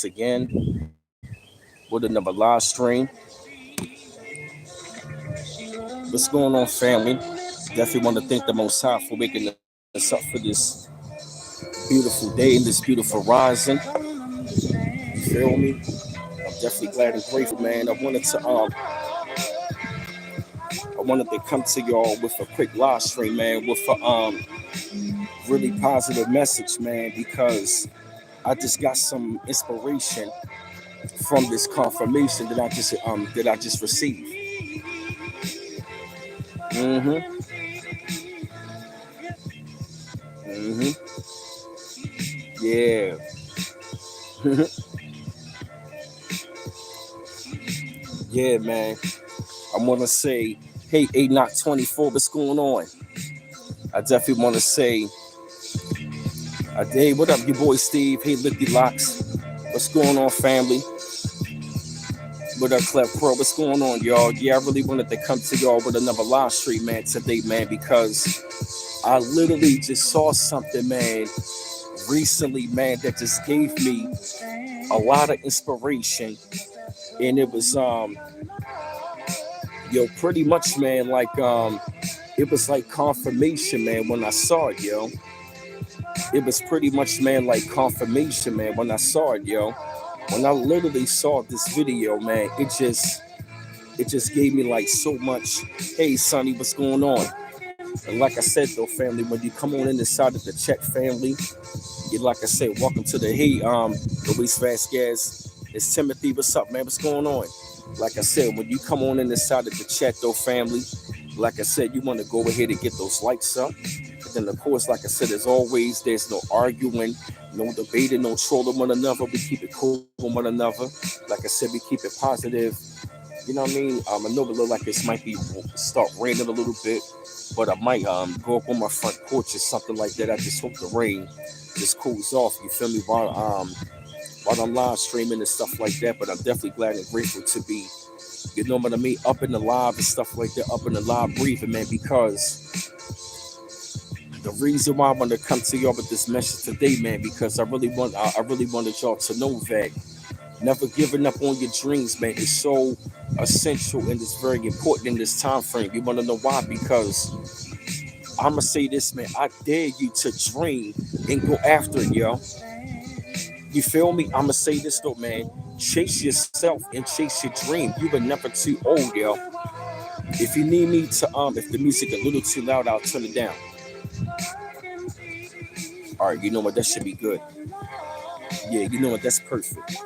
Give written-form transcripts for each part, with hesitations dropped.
once again with another live stream. What's going on, family? Definitely want to thank the Most High for waking us up for this beautiful day and this beautiful rising. You feel me? I'm definitely glad and grateful, man. I wanted to come to y'all with a quick live stream, man, with a really positive message, man, because I just got some inspiration from this confirmation that I just received. Mm-hmm. Mm-hmm. Yeah. Yeah, man. I want to say, hey, A Knock 24, what's going on? I definitely want to say, hey, what up, your boy Steve? Hey, Lippy Locks, what's going on, family? What up, Clef Pro? What's going on, y'all? Yeah, I really wanted to come to y'all with another live stream, man, today, man, because I literally just saw something, man, recently, man, that just gave me a lot of inspiration. And it was, pretty much, man, it was like confirmation, man, when I saw it, yo. It was pretty much, man, like confirmation, man, when I saw it, yo. When I literally saw this video, man, it just gave me like so much. Hey, Sonny, what's going on? And like I said, though, family, when you come on in inside of the chat, family, you like I said, welcome to the Luis Vasquez. It's Timothy. What's up, man? What's going on? Like I said, when you come on in inside of the chat, though, family, like I said, you want to go ahead and get those likes up. But then, of course, like I said, as always, there's no arguing, no debating, no trolling one another. We keep it cool with one another. Like I said, we keep it positive. You know what I mean? I know it look like this might be start raining a little bit, but I might go up on my front porch or something like that. I just hope the rain just cools off. You feel me? While I'm live streaming and stuff like that. But I'm definitely glad and grateful to be, you know what I mean, up in the live and stuff like that, up in the live breathing, man, because the reason why I want to come to y'all with this message today, man, because I really wanted y'all to know that never giving up on your dreams, man, is so essential and it's very important in this time frame. You want to know why? Because I'm gonna say this, man. I dare you to dream and go after it, yo. You feel me? I'm gonna say this though, man. Chase yourself and chase your dream. You were never too old, yo. If you need me to, if the music a little too loud, I'll turn it down. All right, you know what? That should be good. Yeah, you know what? That's perfect.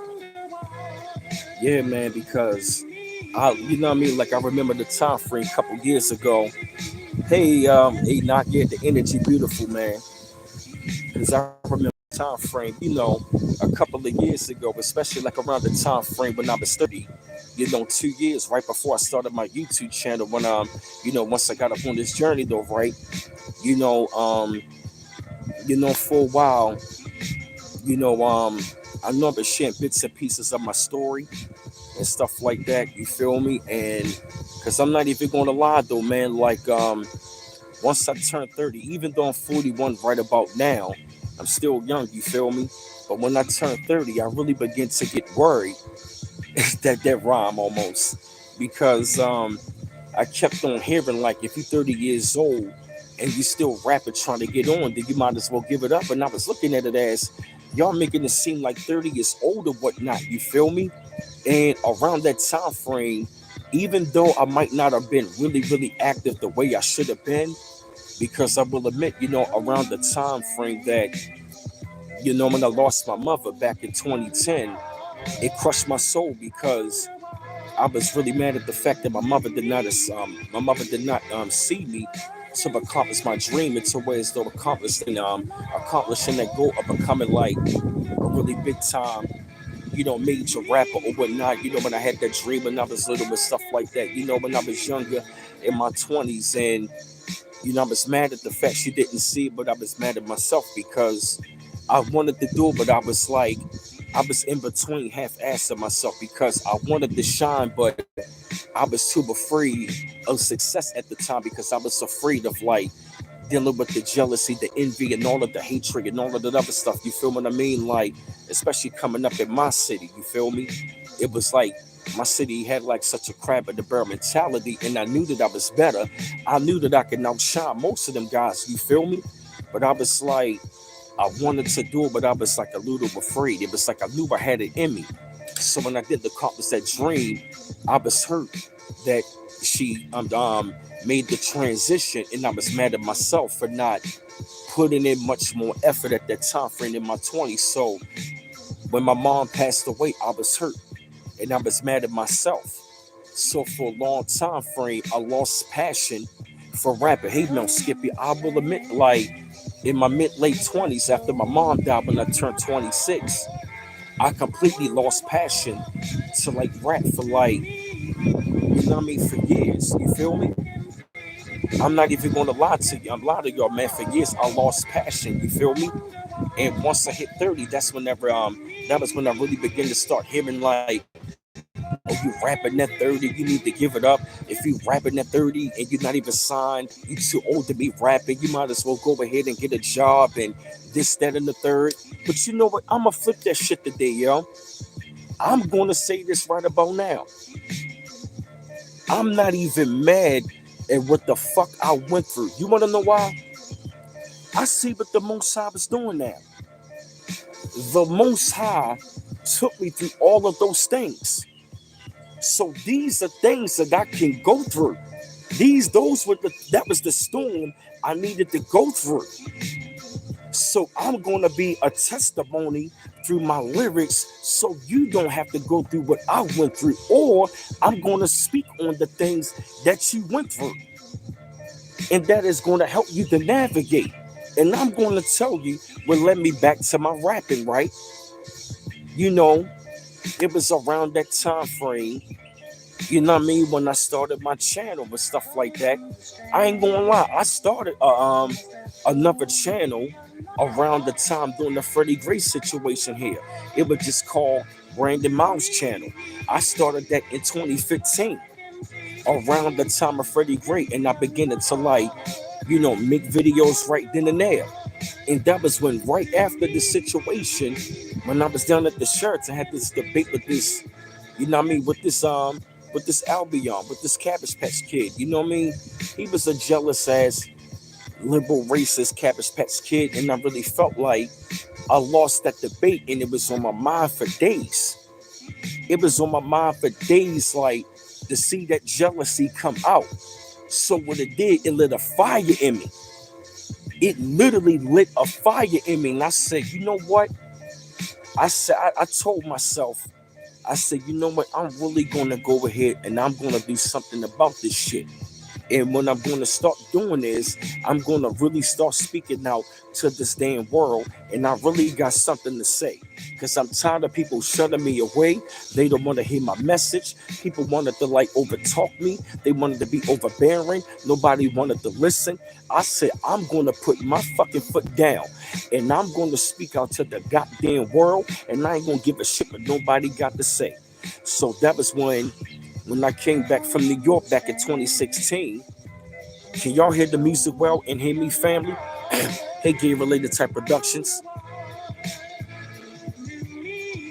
Yeah, man, because you know what I mean. Like I remember the time frame a couple years ago. Hey, not yet the energy, beautiful man. Because I remember the time frame, a couple of years ago, especially like around the time frame when I was 30. 2 years right before I started my YouTube channel. When once I got up on this journey, though, right? You know, um, for a while, you know, um, I know I've been sharing bits and pieces of my story and stuff like that. You feel me? And because I'm not even going to lie, though, man. Once I turn 30, even though I'm 41 right about now, I'm still young, you feel me? But when I turn 30, I really begin to get worried. that rhyme almost. Because I kept on hearing, like, if you're 30 years old and you still rapping trying to get on, then you might as well give it up. And I was looking at it as y'all making it seem like 30 is old or whatnot, you feel me? And around that time frame, even though I might not have been really, really active the way I should have been, because I will admit, around the time frame that, when I lost my mother back in 2010, it crushed my soul because I was really mad at the fact that my mother did not see me to accomplish my dream until where as though accomplishing that goal of becoming like a really big time, major rapper or whatnot. When I had that dream when I was little and stuff like that. When I was younger in my 20s, and I was mad at the fact she didn't see it, but I was mad at myself because I wanted to do it, but I was in between half-assing myself because I wanted to shine, but I was too afraid of success at the time because I was afraid of like dealing with the jealousy, the envy, and all of the hatred and all of that other stuff. You feel what I mean? Like, especially coming up in my city, you feel me? It was like my city had like such a crab in the barrel mentality, and I knew that I was better. I knew that I could outshine most of them guys, you feel me? But I was like, I wanted to do it, but I was like a little afraid. It was like I knew I had it in me. So when I did the Accomplish That Dream, I was hurt that she made the transition, and I was mad at myself for not putting in much more effort at that time frame in my 20s. So when my mom passed away, I was hurt and I was mad at myself. So for a long time frame, I lost passion for rapping. Hey, Mel Skippy, I will admit, like in my mid late 20s, after my mom died when I turned 26, I completely lost passion to like rap for like, you know what I mean, for years. You feel me? I'm not even gonna lie to you. I'm lie to y'all, man. For years, I lost passion. You feel me? And once I hit 30, that's whenever that was when I really began to start hearing like, oh, you rapping at 30, you need to give it up. If you rapping at 30 and you're not even signed, you too old to be rapping, you might as well go ahead and get a job and this, that, and the third. But you know what? I'ma flip that shit today, yo. I'm gonna say this right about now. I'm not even mad at what the fuck I went through. You wanna know why? I see what the Most High was doing now. The Most High took me through all of those things. So these are things that I can go through. That was the storm I needed to go through. So I'm gonna be a testimony through my lyrics, so you don't have to go through what I went through, or I'm gonna speak on the things that you went through, and that is gonna help you to navigate. And I'm gonna tell you what led me back to my rapping, right? You know, it was around that time frame, you know what I mean, when I started my channel and stuff like that. I ain't gonna lie, I started another channel around the time during the Freddie Gray situation here. It was just called Brandon Miles Channel. I started that in 2015, around the time of Freddie Gray, and I began to like, make videos right then and there. And that was when, right after the situation, when I was down at the Shirts, I had this debate with this, you know what I mean, with this Albion, with this Cabbage Patch Kid. You know what I mean? He was a jealous ass, liberal, racist Cabbage Patch Kid, and I really felt like I lost that debate, and it was on my mind for days. It was on my mind for days, like, to see that jealousy come out. So what it did, it lit a fire in me. It literally lit a fire in me, and I said, you know what? I told myself, I said, you know what? I'm really going to go ahead and I'm going to do something about this shit. And when I'm going to start doing this, I'm going to really start speaking out to this damn world. And I really got something to say. Because I'm tired of people shutting me away. They don't want to hear my message. People wanted to like overtalk me. They wanted to be overbearing. Nobody wanted to listen. I said, I'm going to put my fucking foot down. And I'm going to speak out to the goddamn world. And I ain't going to give a shit what nobody got to say. So that was when I came back from New York back in 2016. Can y'all hear the music well and hear me, family? Hey, Gay Related Type Productions.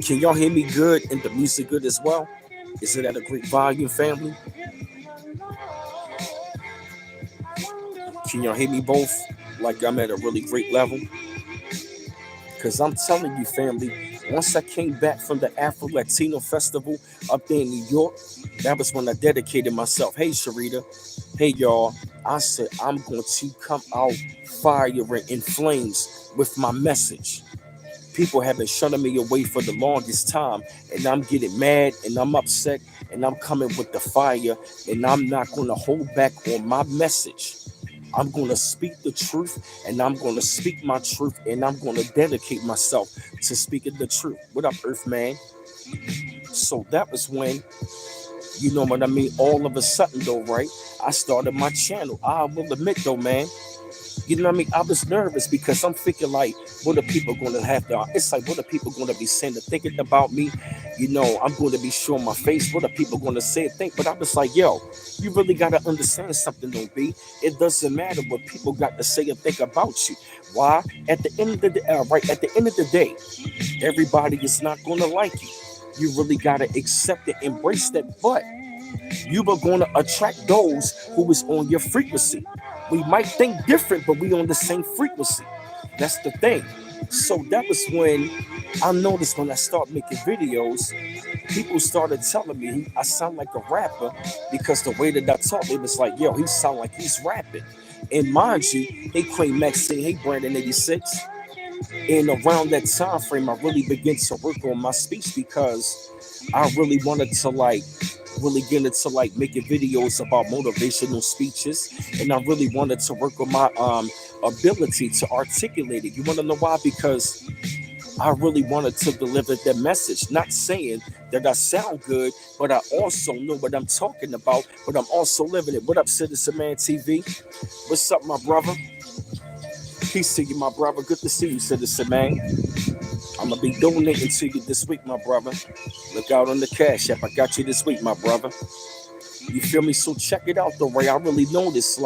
Can y'all hear me good and the music good as well? Is it at a great volume, family? Can y'all hear me both like I'm at a really great level? Because I'm telling you, family, once I came back from the Afro Latino Festival up there in New York, that was when I dedicated myself. Hey, Sharita. Hey, y'all. I said, I'm going to come out firing in flames with my message. People have been shutting me away for the longest time, and I'm getting mad, and I'm upset, and I'm coming with the fire, and I'm not going to hold back on my message. I'm going to speak the truth, and I'm going to speak my truth, and I'm going to dedicate myself to speaking the truth. What up, Earth Man? So that was when, you know what I mean, all of a sudden, though, right, I started my channel. I will admit, though, man, you know what I mean, I was nervous because I'm thinking, like, what are people going to have to, it's like, what are people going to be saying or thinking about me? I'm going to be showing my face. What are people going to say and think? But I was like, yo, you really got to understand something, don't be. It doesn't matter what people got to say and think about you. Why? At the end of the day, right at the end of the day, everybody is not going to like you. You really got to accept it, embrace that. But you are going to attract those who is on your frequency. We might think different, but we on the same frequency. That's the thing. So that was when I noticed when I started making videos, people started telling me I sound like a rapper because the way that I talk, it was like, yo, he sound like he's rapping. And mind you, hey Queen Maxine, hey Brandon 86. And around that time frame, I really began to work on my speech because I really wanted to really get into making videos about motivational speeches, and I really wanted to work on my ability to articulate it. You want to know why? Because I really wanted to deliver that message. Not saying that I sound good, but I also know what I'm talking about, but I'm also living it. What up, Citizen Man TV? What's up, my brother? Peace to you, my brother. Good to see you, Citizen Man. I'm gonna be donating to you this week, my brother. Look out on the Cash App. I got you this week, my brother. You feel me? So check it out though, Ray. I really noticed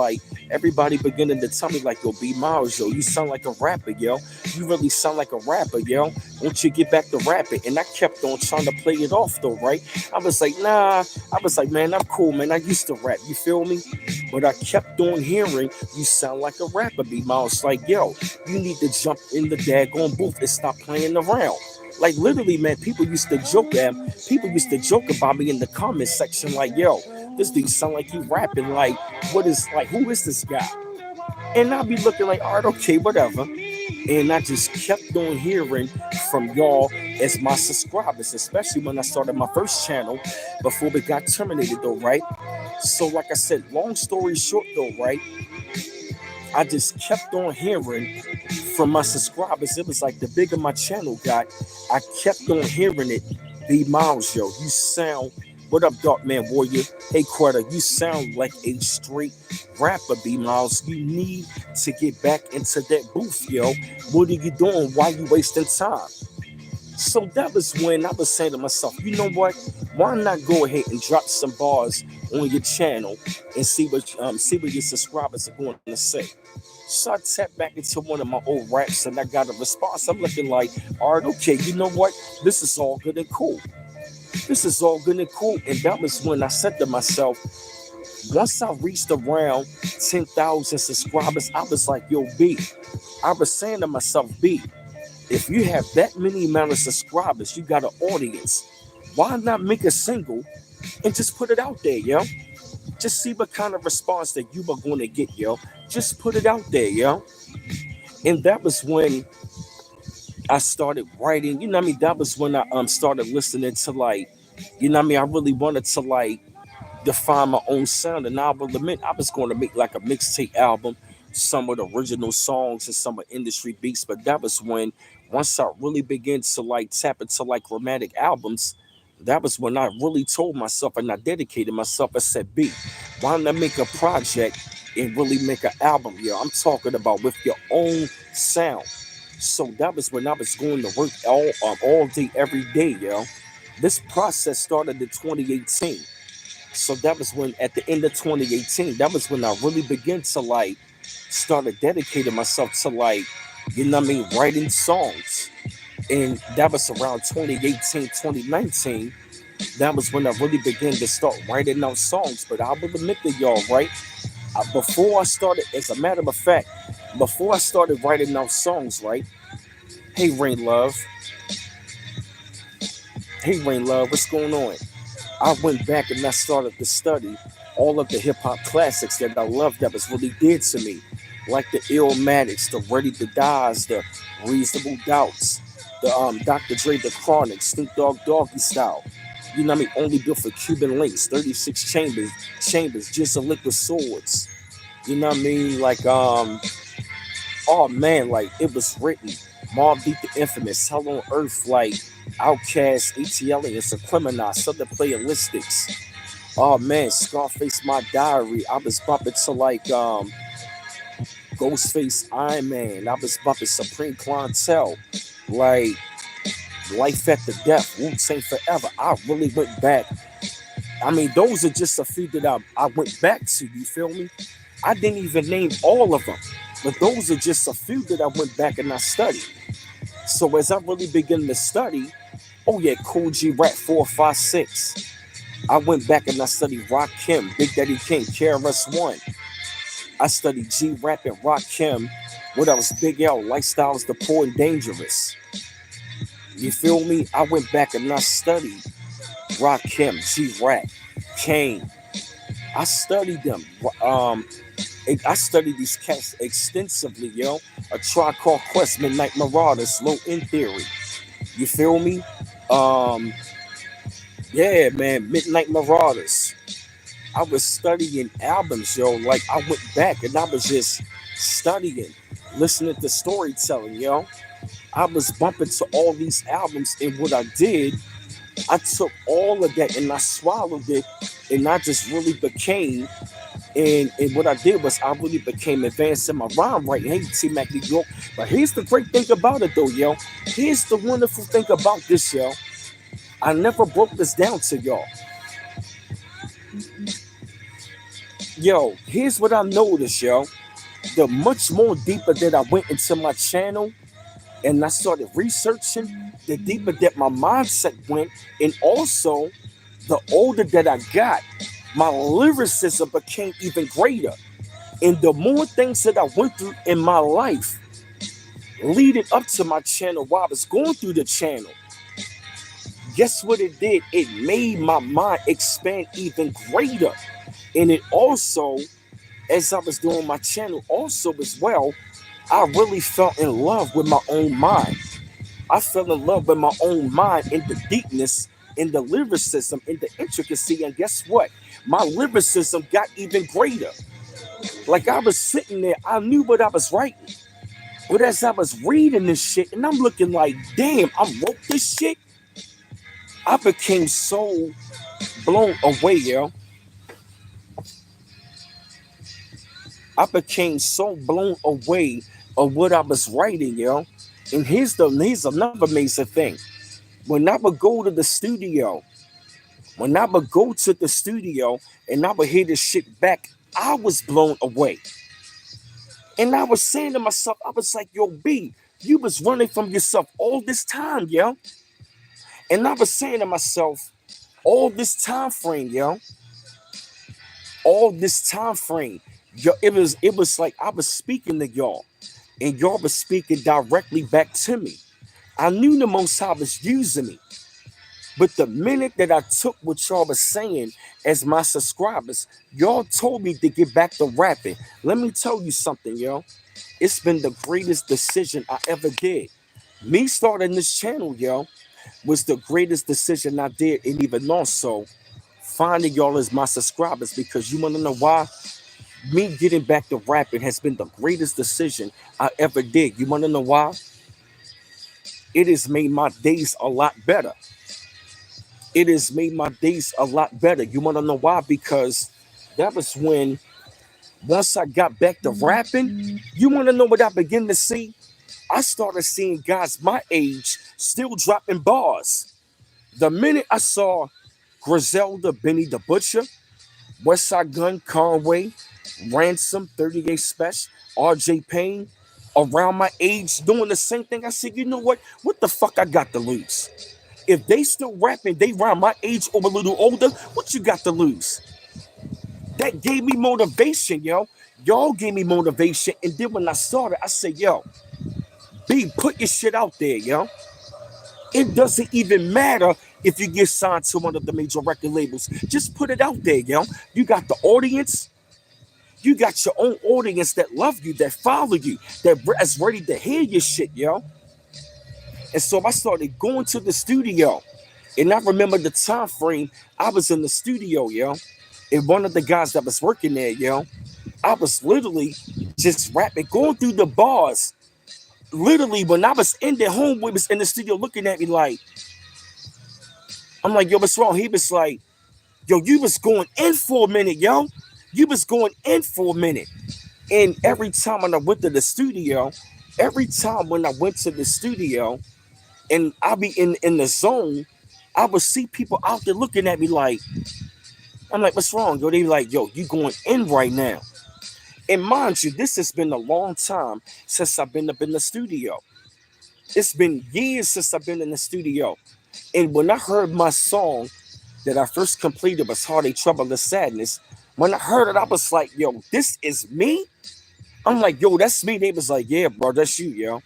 everybody beginning to tell me yo, B Miles, yo, you sound like a rapper, yo. You really sound like a rapper, yo. Won't you get back to rapping? And I kept on trying to play it off though, right? I was like, nah. I was like, man, I'm cool, man. I used to rap. You feel me? But I kept on hearing you sound like a rapper, B Miles. Yo, you need to jump in the daggone booth and stop playing around. Literally, man, people used to joke about me in the comment section, yo, this dude sound like he rapping. Who is this guy? And I'll be looking all right, okay, whatever. And I just kept on hearing from y'all as my subscribers, especially when I started my first channel before we got terminated though, right? So like I said, long story short though, right? I just kept on hearing from my subscribers. It was the bigger my channel got, I kept on hearing it. B Miles, yo, you sound, what up, Dark Man Warrior? Hey, Quetta, you sound like a straight rapper, B Miles. You need to get back into that booth, yo. What are you doing? Why you wasting time? So that was when I was saying to myself, you know what? Why not go ahead and drop some bars on your channel and see what your subscribers are going to say. So I tapped back into one of my old raps and I got a response. I'm looking all right, okay, you know what? This is all good and cool. This is all good and cool. And that was when I said to myself, once I reached around 10,000 subscribers, I was like, yo, B. I was saying to myself, B, if you have that many amount of subscribers, you got an audience. Why not make a single and just put it out there, yo? Just see what kind of response that you are going to get, yo. Just put it out there, yo. And that was when I started writing. That was when I started listening to I really wanted to define my own sound. And I will admit I was going to make a mixtape album, some of the original songs and some of industry beats. But that was when once I really began to tap into romantic albums, that was when I really told myself and I dedicated myself. I said, B, why not make a project and really make an album? Yo, I'm talking about with your own sound. So that was when I was going to work all day, every day, yo. This process started in 2018. So that was when, at the end of 2018, that was when I really began to started dedicating myself to writing songs. And that was around 2018, 2019. That was when I really began to start writing out songs. But I will admit to y'all, right? Before I started, as a matter of fact, before I started writing out songs, right? Hey, Rain Love. Hey, Rain Love, what's going on? I went back and I started to study all of the hip hop classics that I loved that was really dear to me, like the Illmatics, the Ready to Dies, the Reasonable Doubts, the Dr. Dre, the Chronic, Snoop Dogg, Doggy Style. Only built for Cuban links, 36 chambers, just a liquid swords. Oh man, it was written. Mobb Deep the Infamous, Hell on Earth, Outkast, ATL, and Subliminal, Southern Playalistics. Oh man, Scarface, My Diary. I was bumping to Ghostface, Iron Man. I was bumping Supreme Clientele. Life After Death, Wu-Tang Forever. I really went back. I mean, those are just a few that I went back to, you feel me? I didn't even name all of them, but those are just a few that I went back and I studied. So as I really began to study, oh yeah, Cool G Rap 456. I went back and I studied Rakim, Big Daddy King, KRS-One. I studied G Rap and Rakim. What else? Big L, Lifestyles, The Poor and Dangerous. You feel me? I went back and I studied Rakim, G Rap, Kane. I studied them. I studied these cats extensively, yo. A Tribe Called Quest, Midnight Marauders, Low End Theory. You feel me? Um, yeah, man, Midnight Marauders. I was studying albums, yo. Like I went back and I was just studying, listening to storytelling, yo. I was bumping to all these albums, and what I did, I took all of that and I swallowed it, and I just really became. And what I did was I really became advanced in my rhyme writing. Hey, T Mac New York. But here's the great thing about it, though, yo. Here's the wonderful thing about this, yo. I never broke this down to y'all. Yo, here's what I noticed, yo. The much more deeper that I went into my channel and I started researching, the deeper that my mindset went, and also the older that I got, my lyricism became even greater. And the more things that I went through in my life leading up to my channel, while I was going through the channel, guess what it did? It made my mind expand even greater. And it also, as I was doing my channel, also as well, I really fell in love with my own mind. I fell in love with my own mind in the deepness, in the lyricism, in the intricacy. And guess what? My lyricism got even greater. Like I was sitting there, I knew what I was writing. But as I was reading this shit, and I'm looking like, damn, I wrote this shit. I became so blown away, yo. I became so blown away of what I was writing, yo. And here's another amazing thing. When I would go to the studio, when I would go to the studio and I would hear this shit back, I was blown away. And I was saying to myself, I was like, yo, B, you was running from yourself all this time, yo. And I was saying to myself, all this time frame, yo, all this time frame, yo, it was like I was speaking to y'all, and y'all was speaking directly back to me. I knew the Most High was using me. But the minute that I took what y'all was saying as my subscribers, y'all told me to get back to rapping. Let me tell you something, yo. It's been the greatest decision I ever did. Me starting this channel, yo, was the greatest decision I did. And even also finding y'all as my subscribers, because you want to know why? Me getting back to rapping has been the greatest decision I ever did. You want to know why? It has made my days a lot better. It has made my days a lot better. You want to know why? Because that was when, once I got back to rapping, you want to know what I began to see? I started seeing guys my age still dropping bars. The minute I saw Griselda, Benny the Butcher, Westside Gun, Conway, Ransom, 38 Special, RJ Payne, around my age doing the same thing, I said, you know what? What the fuck I got to lose? If they still rapping, they around my age or a little older, what you got to lose? That gave me motivation, yo. Y'all gave me motivation. And then when I started, I said, yo, B, put your shit out there, yo. It doesn't even matter if you get signed to one of the major record labels. Just put it out there, yo. You got the audience. You got your own audience that love you, that follow you, that is ready to hear your shit, yo. And so I started going to the studio. And I remember the time frame I was in the studio, yo. And one of the guys that was working there, yo, I was literally just rapping, going through the bars. Literally, when I was in their home, we was in the studio looking at me like, I'm like, yo, what's wrong? He was like, yo, you was going in for a minute, yo. You was going in for a minute. And every time when I went to the studio, every time when I went to the studio, and I'll be in the zone. I would see people out there looking at me like, I'm like, what's wrong? Yo, they be like, yo, you going in right now. And mind you, this has been a long time since I've been up in the studio. It's been years since I've been in the studio. And when I heard my song that I first completed was Heartache, Trouble, and Sadness, when I heard it, I was like, yo, this is me? I'm like, yo, that's me. They was like, yeah, bro, that's you, yo.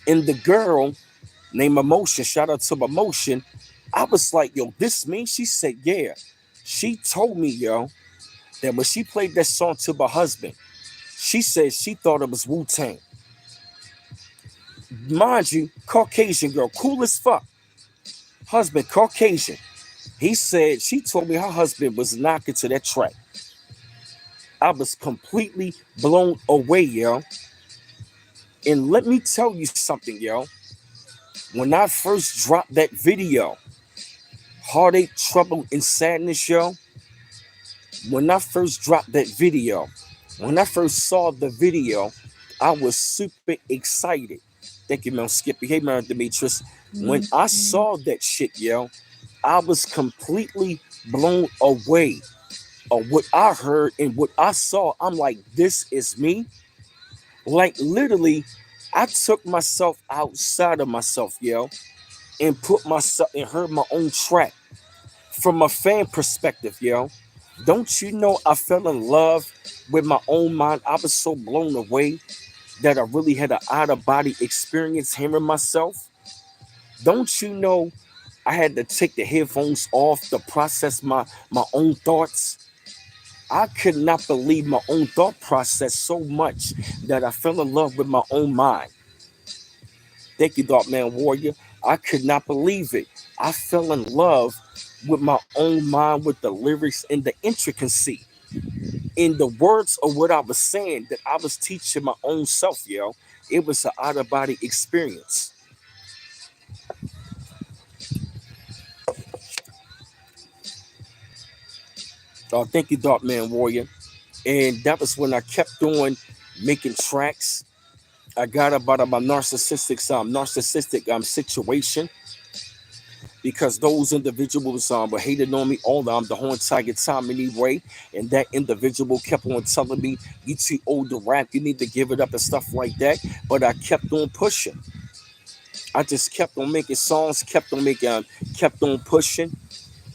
And the girl named Emotion, shout out to Emotion, I was like, yo, this me? She said, yeah. She told me, yo, that when she played that song to my husband, she said she thought it was Wu Tang. Mind you, Caucasian girl, cool as fuck. Husband, Caucasian. He said she told me her husband was knocking to that track. I was completely blown away, yo. And let me tell you something, yo. When I first dropped that video, Heartache, Trouble, and Sadness, yo, when I first dropped that video, when I first saw the video, I was super excited. Thank you, man, Skippy. Hey, man, Demetrius. When I saw that shit, yo, I was completely blown away of what I heard and what I saw. I'm like, this is me. Like literally, I took myself outside of myself, yo, and put myself and heard my own track from a fan perspective, yo. Don't you know I fell in love with my own mind? I was so blown away that I really had an out of body experience hearing myself. Don't you know I had to take the headphones off to process my own thoughts? I could not believe my own thought process so much that I fell in love with my own mind. Thank you, Dark Man Warrior. I could not believe it. I fell in love with my own mind, with the lyrics and the intricacy in the words of what I was saying that I was teaching my own self, yo. It was an out of body experience. Thank you, Dark Man Warrior. And that was when I kept on making tracks. I got about my narcissistic situation because those individuals were hating on me all the whole entire time anyway. And that individual kept on telling me, you too old to rap, you need to give it up and stuff like that. But I kept on pushing. I just kept on making songs, kept on pushing.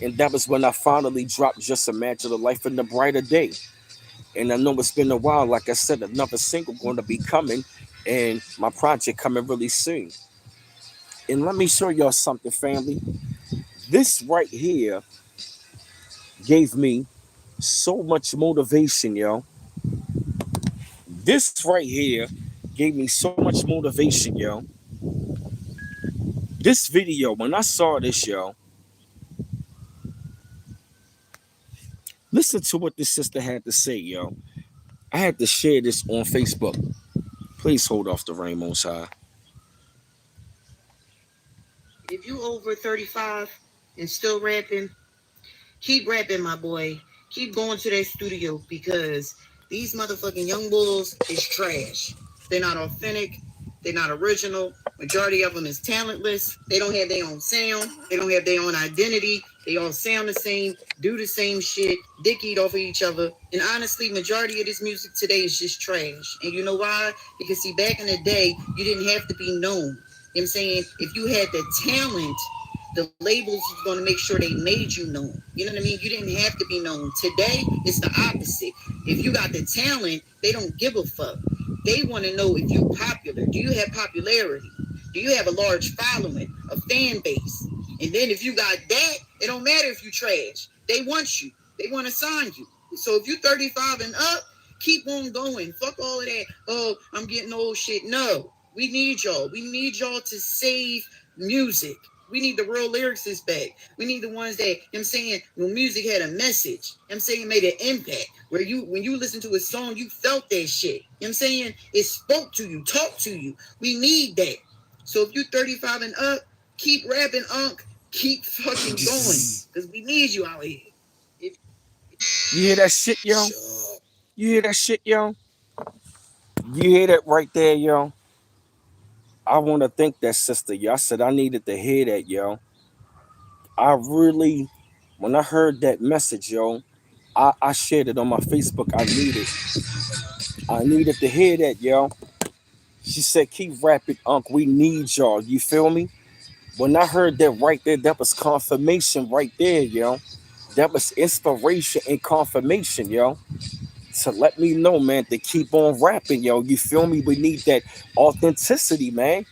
And that was when I finally dropped Just Imagine a Life in the Brighter Day. And I know it's been a while. Like I said, another single going to be coming, and my project coming really soon. And let me show y'all something, family. This right here gave me so much motivation, yo. This right here gave me so much motivation, yo. This video, when I saw this, yo, listen to what this sister had to say, yo. I had to share this on Facebook. Please hold off the rain, Most High. If you over 35 and still rapping, keep rapping, my boy. Keep going to that studio because these motherfucking young bulls is trash. They're not authentic. They're not original. Majority of them is talentless. They don't have their own sound. They don't have their own identity. They all sound the same, do the same shit, dick eat off of each other. And honestly, majority of this music today is just trash. And you know why? Because see, back in the day, you didn't have to be known. You know what I'm saying? If you had the talent, the labels was going to make sure they made you known. You know what I mean? You didn't have to be known. Today, it's the opposite. If you got the talent, they don't give a fuck. They want to know if you're popular. Do you have popularity? Do you have a large following, a fan base? And then if you got that, it don't matter if you trash. They want you. They want to sign you. So if you're 35 and up, keep on going. Fuck all of that. Oh, I'm getting old shit. No. We need y'all. We need y'all to save music. We need the real lyricists back. We need the ones that, you know what I'm saying, when music had a message, you know what I'm saying, made an impact. Where you, when you listen to a song, you felt that shit. You know what I'm saying? It spoke to you, talked to you. We need that. So if you're 35 and up, keep rapping, Unc. Keep fucking going. Because we need you out here. If You hear that shit, yo? You hear that shit, yo? You hear that right there, yo? I want to thank that sister, yo. I said I needed to hear that, yo. I really, when I heard that message, yo, I shared it on my Facebook. I needed to hear that, yo. She said, keep rapping, Unc. We need y'all. You feel me? When I heard that right there, that was confirmation right there, yo. That was inspiration and confirmation, yo. To let me know, man, to keep on rapping, yo. You feel me? We need that authenticity, man.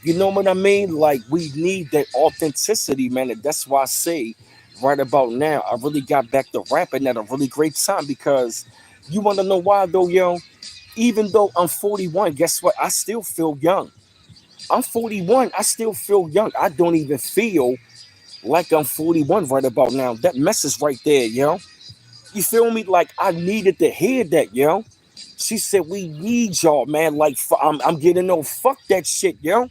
You know what I mean? Like, we need that authenticity, man. And that's why I say, right about now, I really got back to rapping at a really great time because you want to know why, though, yo? Even though I'm 41, guess what? I still feel young. I'm 41. I still feel young. I don't even feel like I'm 41 right about now. That message right there, yo. You feel me? Like, I needed to hear that, yo. She said, we need y'all, man. Like, I'm getting no fuck that shit, yo.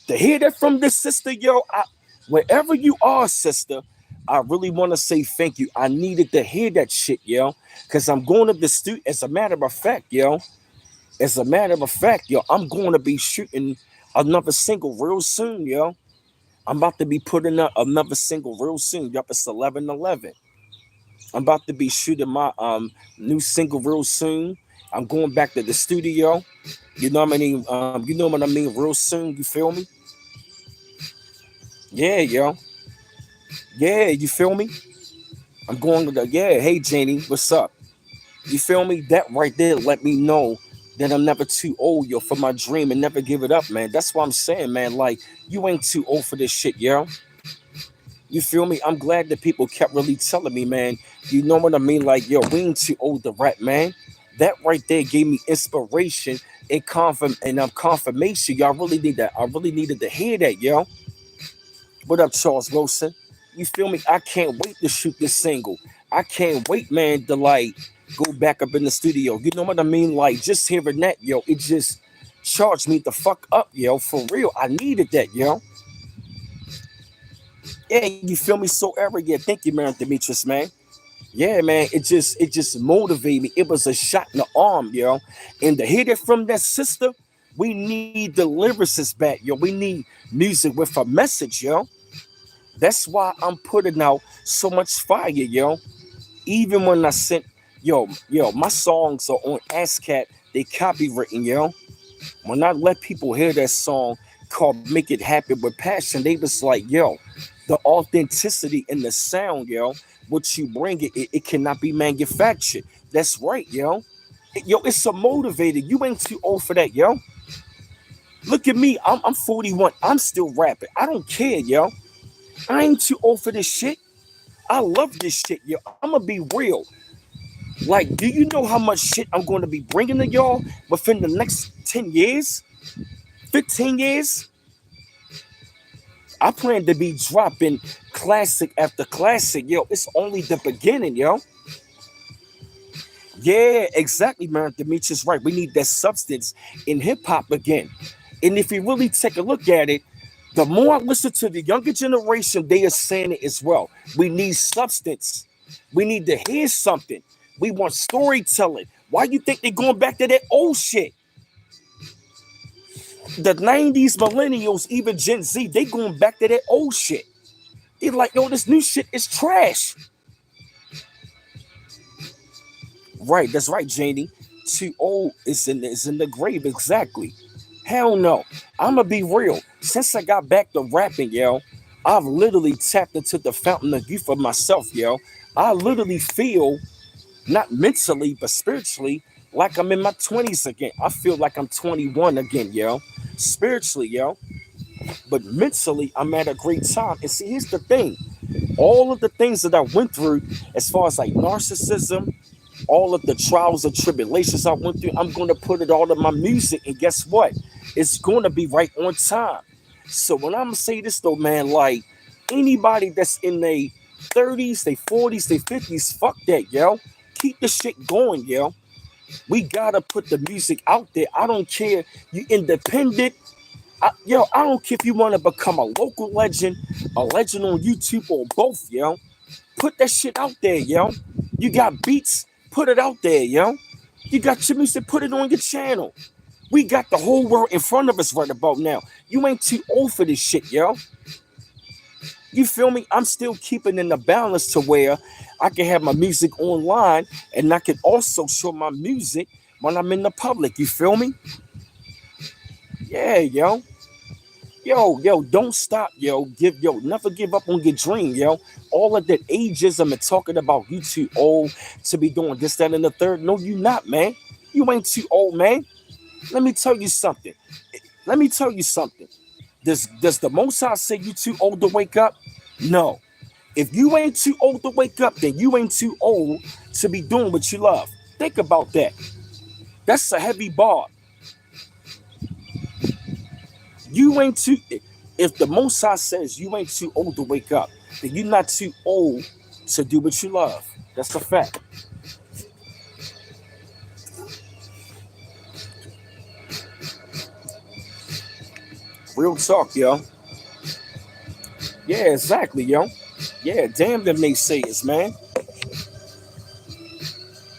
To hear that from this sister, yo, wherever you are, sister, I really want to say thank you. I needed to hear that shit, yo. Because I'm going to the studio. As a matter of fact, yo. As a matter of fact, yo, I'm going to be shooting another single real soon, yo. I'm about to be putting out another single real soon. Yup, it's 11/11. I'm about to be shooting my new single real soon. I'm going back to the studio. You know what I mean? You know what I mean? Real soon. You feel me? Yeah, yo. Yeah, you feel me? I'm going to the yeah. Hey, Janie, what's up? You feel me? That right there let me know that I'm never too old, yo, for my dream and never give it up, man. That's what I'm saying, man. Like, you ain't too old for this shit, yo. You feel me? I'm glad that people kept really telling me, man. You know what I mean? Like, yo, we ain't too old to rap, man. That right there gave me inspiration and confirmation. Y'all really need that. I really needed to hear that, yo. What up, Charles Wilson? You feel me? I can't wait to shoot this single. I can't wait, man, to like go back up in the studio. You know what I mean? Like, just hearing that, yo, it just charged me the fuck up, yo. For real. I needed that, yo. Yeah, you feel me? So arrogant. Thank you, man, Demetrius, man. Yeah, man. It just motivated me. It was a shot in the arm, yo. And to hear that from that sister, we need the lyricists back, yo. We need music with a message, yo. That's why I'm putting out so much fire, yo. Even when I sent, yo, my songs are on ASCAP. They copywritten, yo. When I let people hear that song called "Make It Happen with Passion," they was like, yo, the authenticity in the sound, yo. What you bring it cannot be manufactured. That's right, yo. Yo, it's a motivator. You ain't too old for that, yo. Look at me. I'm 41. I'm still rapping. I don't care, yo. I ain't too old for this shit. I love this shit, yo. I'm gonna be real. Like, do you know how much shit I'm going to be bringing to y'all within the next 10 years, 15 years? I plan to be dropping classic after classic, yo. It's only the beginning, yo. Yeah, exactly, man. Demetrius right. We need that substance in hip hop again. And if you really take a look at it, the more I listen to the younger generation, they are saying it as well. We need substance. We need to hear something. We want storytelling. Why you think they're going back to that old shit? The 90s millennials, even Gen Z, they going back to that old shit. They're like, yo, this new shit is trash. Right, that's right, Janie. Too old is in the grave, exactly. Hell no. I'ma be real. Since I got back to rapping, yo, I've literally tapped into the fountain of youth for myself, yo. I literally feel, not mentally, but spiritually, like I'm in my 20s again. I feel like I'm 21 again, yo. Spiritually, yo. But mentally, I'm at a great time. And see, here's the thing. All of the things that I went through, as far as like narcissism, all of the trials and tribulations I went through, I'm going to put it all in my music. And guess what? It's going to be right on time. So when I'm going to say this though, man, like anybody that's in their 30s, their 40s, their 50s, fuck that, yo. Keep the shit going, yo. We got to put the music out there. I don't care. You independent. I don't care if you want to become a local legend, a legend on YouTube, or both, yo. Put that shit out there, yo. You got beats, put it out there, yo. You got your music, put it on your channel. We got the whole world in front of us right about now. You ain't too old for this shit, yo. You feel me? I'm still keeping in the balance to where I can have my music online and I can also show my music when I'm in the public. You feel me? Yeah, yo. Yo, don't stop, yo. Never give up on your dream, yo. All of that ageism and talking about you too old to be doing this, that, and the third. No, you not, man. You ain't too old, man. Let me tell you something. Let me tell you something. Does the Most High say you too old to wake up? No. If you ain't too old to wake up, then you ain't too old to be doing what you love. Think about that. That's a heavy bar. You ain't too. If the Most High says you ain't too old to wake up, then you're not too old to do what you love. That's a fact. Real talk, yo. Yeah, exactly, yo. Yeah, damn them naysayers, man.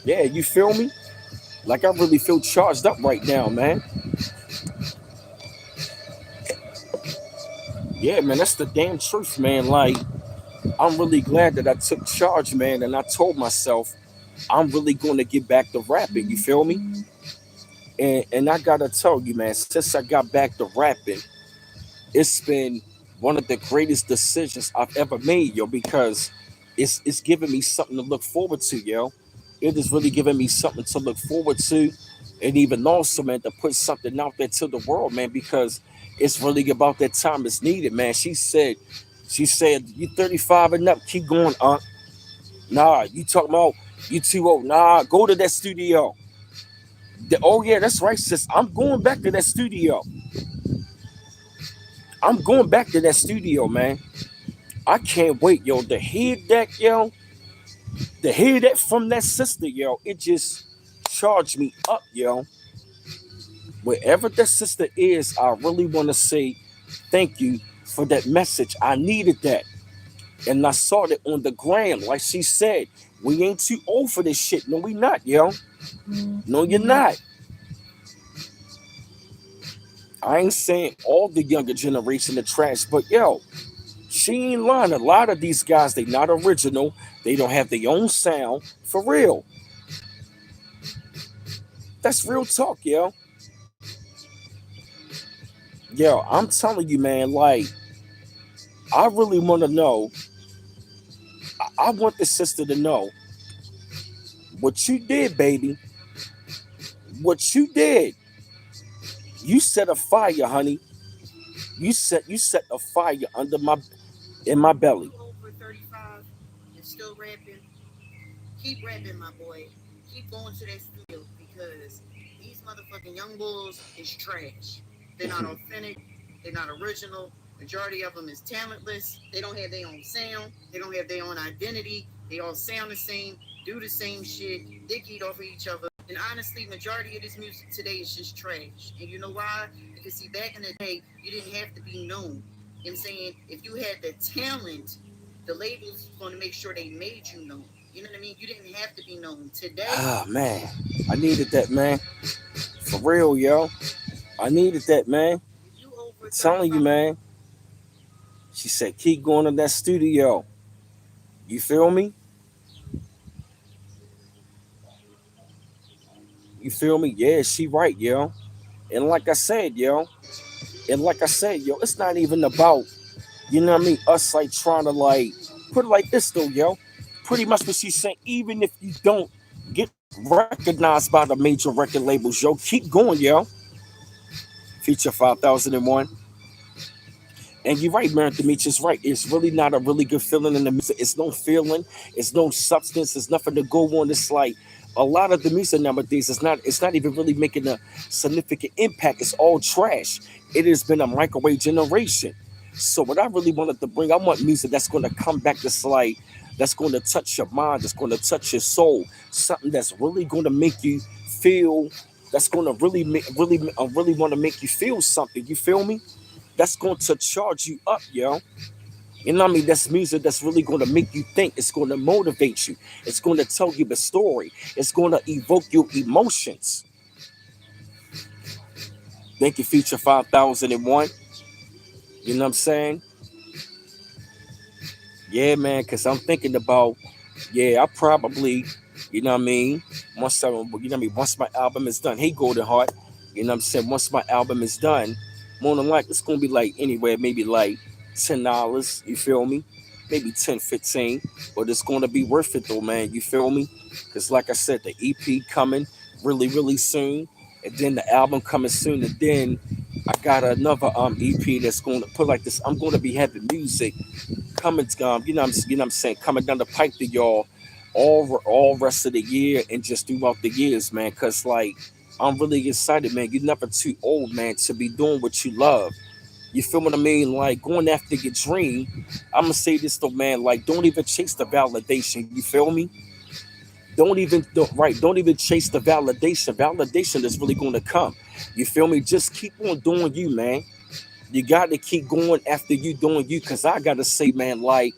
Yeah, you feel me? Like I really feel charged up right now, man. Yeah, man, that's the damn truth, man. Like, I'm really glad that I took charge, man, and I told myself I'm really going to get back to rapping. You feel me? And I gotta tell you, man, since I got back to rapping, it's been one of the greatest decisions I've ever made, yo, because it's giving me something to look forward to, yo. It is really giving me something to look forward to, and even also, man, to put something out there to the world, man, because it's really about that time it's needed, man. She said, you 35 and up, keep going, Nah, you talking about you too old. Nah, go to that studio. Oh yeah, that's right, sis. I'm going back to that studio. I'm going back to that studio, man. I can't wait, yo. To hear that, yo. To hear that from that sister, yo. It just charged me up, yo. Wherever that sister is, I really want to say thank you for that message. I needed that. And I saw it on the gram. Like she said, we ain't too old for this shit. No, we not, yo. No, you're not. I ain't saying all the younger generation are trash, but yo, she ain't lying. A lot of these guys, they not original. They don't have their own sound. For real. That's real talk, yo. Yo, I'm telling you, man, like, I really want to know. I want the sister to know what you did, baby. What you did. You set a fire, honey. You set a fire under my in my belly. You over 35 and still rapping, keep rapping, my boy. Keep going to that studio because these motherfucking young bulls is trash. They're not authentic. They're not original. Majority of them is talentless. They don't have their own sound. They don't have their own identity. They all sound the same, do the same shit, dick eat off of each other. And honestly, majority of this music today is just trash. And you know why? Because see, back in the day, you didn't have to be known. You know what I'm saying? If you had the talent, the labels going to make sure they made you known. You know what I mean? You didn't have to be known. Today, Ah, man. I needed that, man. For real, yo. I needed that, man. if you over I'm telling you, 35, man. She said, keep going to that studio. You feel me? You feel me? Yeah, she right, yo. And like I said, yo. And like I said, yo, it's not even about, you know what I mean, us like trying to like put it like this though, yo. Pretty much what she's saying, even if you don't get recognized by the major record labels, yo, keep going, yo. Feature 5001. And you're right, Mary Demetrius, right. It's really not a really good feeling in the music. It's no feeling, it's no substance, there's nothing to go on. It's like a lot of the music nowadays it's not even really making a significant impact. It's all trash. It has been a microwave generation. So what I really wanted to bring, I want music that's gonna come back that's gonna touch your mind, that's gonna touch your soul, something that's really gonna make you feel that's gonna really want to make you feel something. You feel me? That's going to charge you up, yo. You know what I mean? That's music that's really going to make you think. It's going to motivate you. It's going to tell you the story. It's going to evoke your emotions. Thank you, Future 5001. You know what I'm saying? Yeah, man, because I'm thinking about, yeah, I probably, you know what I mean? Once my album is done, hey, Golden Heart, you know what I'm saying? Once my album is done, more than likely, it's going to be like anywhere, maybe like $10, you feel me? Maybe 10, 15, but it's going to be worth it though, man, you feel me? Because like I said, the EP coming really, really soon, and then the album coming soon, and then I got another EP that's going to put like this. I'm going to be having music coming, you know what I'm saying, coming down the pipe to y'all all rest of the year and just throughout the years, man. Cause like I'm really excited, man. You're never too old, man, to be doing what you love. You feel what I mean? Like going after your dream. I'm gonna say this though, man. Like don't even chase the validation. You feel me? Don't even chase the validation. Validation is really gonna come. You feel me? Just keep on doing you, man. You got to keep going after you doing you. Cause I gotta say, man, like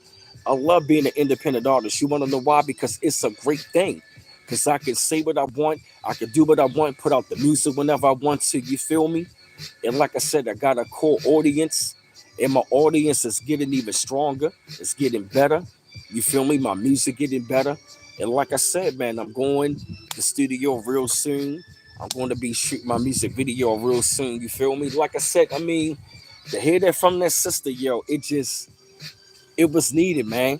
I love being an independent artist. You want to know why? Because it's a great thing. Cause I can say what I want, I can do what I want, put out the music whenever I want to. You feel me? And like I said, I got a core audience, and my audience is getting even stronger. It's getting better. You feel me? My music getting better. And like I said, man, I'm going to the studio real soon. I'm going to be shooting my music video real soon. You feel me? Like I said, I mean, to hear that from that sister, yo, it was needed, man.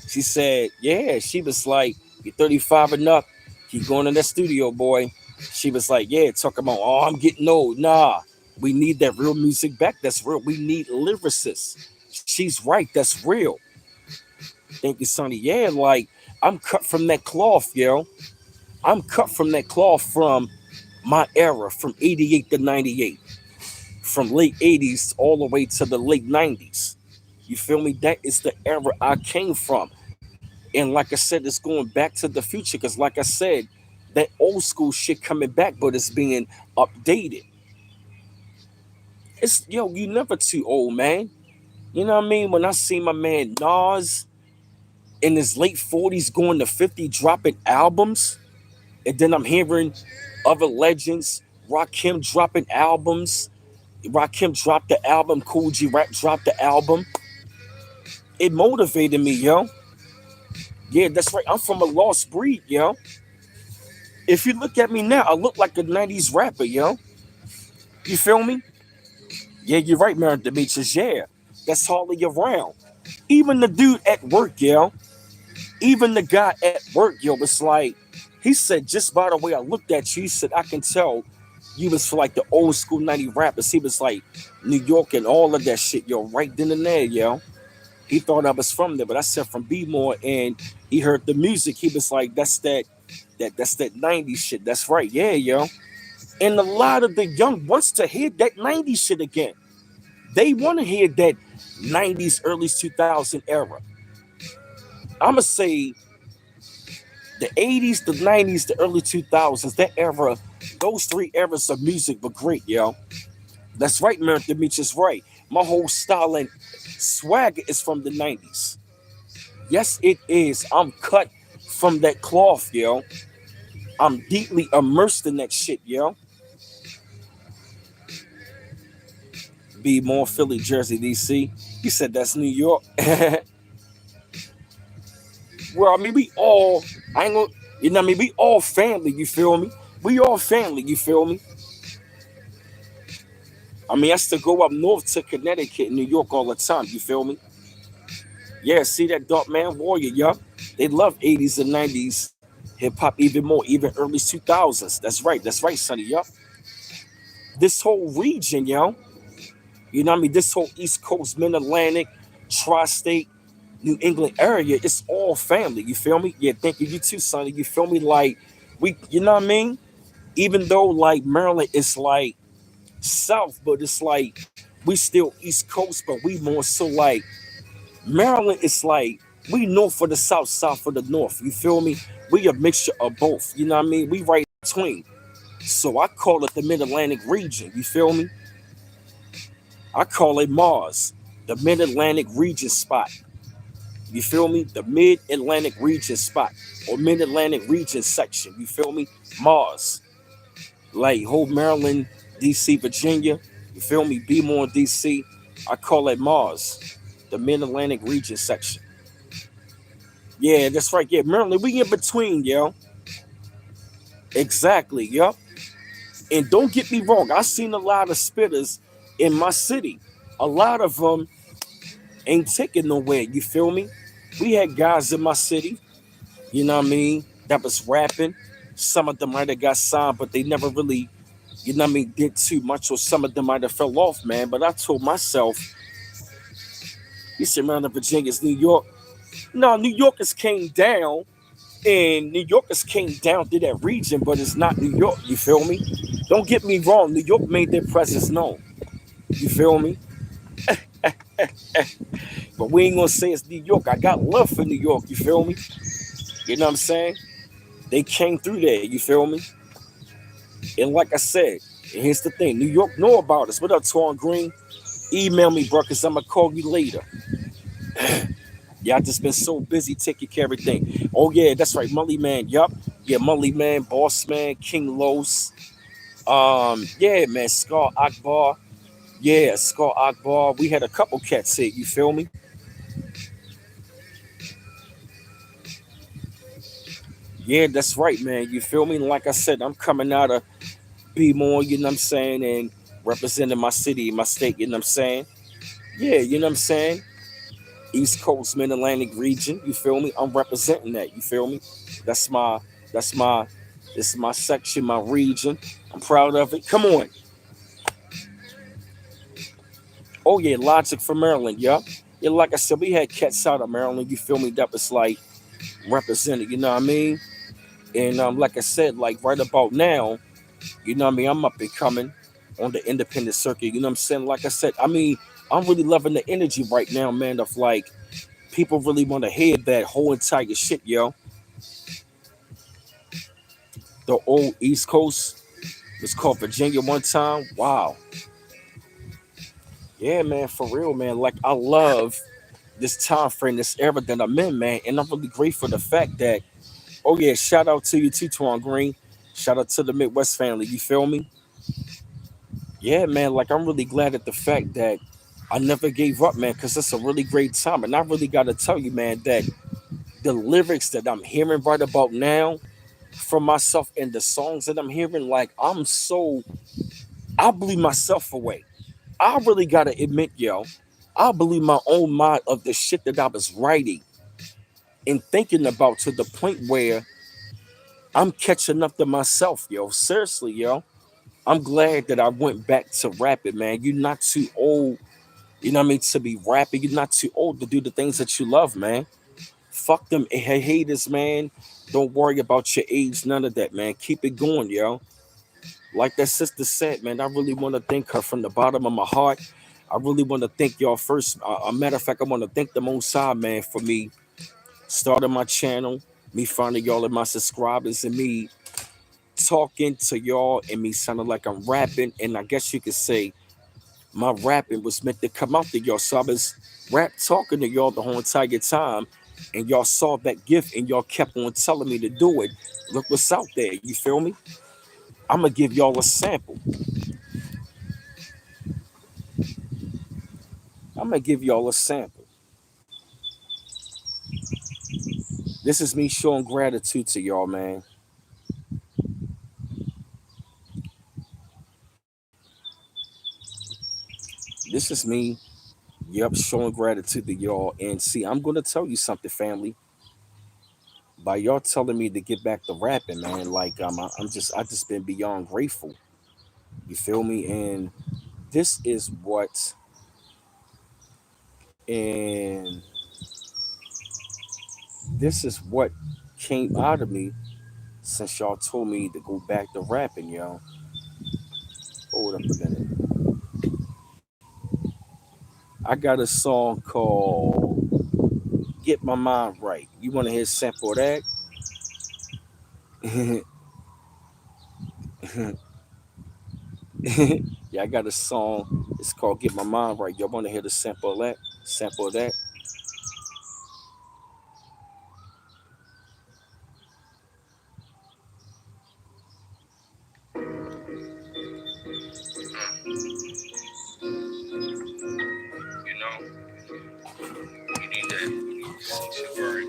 She said, yeah, she was like, you're 35 and up, keep going in that studio, boy. She was like, yeah, talking about, oh, I'm getting old. Nah, we need that real music back. That's real. We need lyricists. She's right. That's real. Thank you, Sonny. Yeah, like, I'm cut from that cloth, yo. I'm cut from that cloth from my era, from 88 to 98, from late 80s all the way to the late 90s. You feel me? That is the era I came from. And like I said, it's going back to the future because, like I said, that old school shit coming back, but it's being updated. It's yo, you never too old, man. You know what I mean? When I see my man Nas in his late 40s going to 50 dropping albums, and then I'm hearing other legends, Rakim dropping albums. Rakim dropped the album, Cool G Rap dropped the album. It motivated me, yo. Yeah, that's right. I'm from a lost breed, yo. If you look at me now, I look like a 90s rapper, yo. You feel me? Yeah, you're right, Mary Demetrius. Yeah, that's hardly around. Even the dude at work, yo. Even the guy at work, yo, was like, he said, just by the way I looked at you, he said, I can tell you was for like the old school 90 rappers. He was like New York and all of that shit, yo, right then and there, yo. He thought I was from there, but I said from B-more, and he heard the music. He was like, that's that 90s shit. That's right, yeah, yo. And a lot of the young wants to hear that 90s shit again. They want to hear that 90s, early 2000 era. I'ma say the 80s, the 90s, the early 2000s, that era, those three eras of music were great, yo. That's right, Merrick Demetrius, right. My whole style and swagger is from the 90s. Yes, it is. I'm cut from that cloth, yo. I'm deeply immersed in that shit, yo. Be more Philly, Jersey, DC. You said that's New York. Well, I mean, we all, I ain't gonna, you know what I mean? We all family, you feel me? We all family, you feel me? I mean, I still go up north to Connecticut and New York all the time, you feel me? Yeah, see that Dark Man Warrior, yo. They love 80s and 90s hip hop even more, even early 2000s. That's right, Sonny, yo. This whole region, yo. You know what I mean? This whole East Coast, Mid Atlantic, Tri State, New England area, it's all family. You feel me? Yeah, thank you. You too, Sonny. You feel me? Like, you know what I mean? Even though, like, Maryland is like South, but it's like we still East Coast, but we more so like Maryland is like we north for the South, South for the North. You feel me? We a mixture of both. You know what I mean? We right between. So I call it the Mid Atlantic region. You feel me? I call it Mars, the Mid Atlantic region spot. You feel me? The Mid Atlantic region spot or Mid Atlantic region section. You feel me? Mars, like whole Maryland, DC, Virginia. You feel me? Be more DC. I call it Mars, the Mid Atlantic region section. Yeah, that's right. Yeah, Maryland, we in between, yo. Exactly, yup. And don't get me wrong, I seen a lot of spitters in my city. A lot of them ain't taking nowhere. You feel me? We had guys in my city, you know what I mean, that was rapping. Some of them might have got signed, but they never really, you know what I mean, did too much, or some of them might have fell off, man. But I told myself, you said, man, Virginia's New York. No, New Yorkers came down, and New Yorkers came down to that region, but it's not New York. You feel me? Don't get me wrong. New York made their presence known. You feel me? But we ain't gonna say it's New York. I got love for New York. You feel me? You know what I'm saying? They came through there. You feel me? And like I said, and here's the thing: New York know about us. What up, Torn Green? Email me, bro, cause I'ma call you later. Yeah, I just been so busy taking care of everything. Oh yeah, that's right, Mully Man. Yup. Yeah, Mully Man, Boss Man, King Los. Yeah, man, Scar Akbar. Yeah, Scar Akbar. We had a couple cats here. You feel me? Yeah, that's right, man. You feel me? Like I said, I'm coming out of B more. You know what I'm saying, and representing my city, my state. You know what I'm saying? Yeah, you know what I'm saying. East Coast, Mid Atlantic region. You feel me? I'm representing that. You feel me? That's my. That's my. This is my section, my region. I'm proud of it. Come on. Oh yeah, Logic from Maryland. Yeah. Yeah, like I said, we had cats out of Maryland. You feel me? That was like represented. You know what I mean? And like I said, like right about now, you know what I mean? I'm up and coming on the independent circuit. You know what I'm saying? Like I said, I mean, I'm really loving the energy right now, man. Of like people really want to hear that whole entire shit, yo. The old East Coast was called Virginia one time. Wow. Yeah, man, for real, man. Like I love this time frame, this era that I'm in, man. And I'm really grateful for the fact that, oh yeah, shout out to you, T-Twan Green. Shout out to the Midwest family. You feel me? Yeah, man. Like I'm really glad at the fact that I never gave up, man, because it's a really great time. And I really gotta tell you, man, that the lyrics that I'm hearing right about now from myself and the songs that I'm hearing, like I'm so I blew myself away. I really gotta admit, yo, I believe my own mind of the shit that I was writing and thinking about to the point where I'm catching up to myself, yo. Seriously, yo. I'm glad that I went back to rapping, man. You're not too old, you know what I mean, to be rapping. You're not too old to do the things that you love, man. Fuck them haters, man. Don't worry about your age, none of that, man. Keep it going, yo. Like that sister said, man, I really want to thank her from the bottom of my heart. I really want to thank y'all first. A matter of fact, I want to thank the Most High, man, for me starting my channel, me finding y'all and my subscribers, and me talking to y'all, and me sounding like I'm rapping. And I guess you could say my rapping was meant to come out to y'all. So I was rap talking to y'all the whole entire time, and y'all saw that gift, and y'all kept on telling me to do it. Look what's out there. You feel me? I'm gonna give y'all a sample. I'm gonna give y'all a sample. This is me showing gratitude to y'all, man. This is me, yep, showing gratitude to y'all. And see, I'm gonna tell you something, family. By y'all telling me to get back to rapping, man, like I just been beyond grateful. You feel me? And this is what, and this is what came out of me since y'all told me to go back to rapping, y'all. Hold up a minute. I got a song called "Get My Mind Right." You want to hear a sample of that? Yeah, I got a song. It's called "Get My Mind Right." Y'all want to hear the sample of that? Sample of that? sanctuary,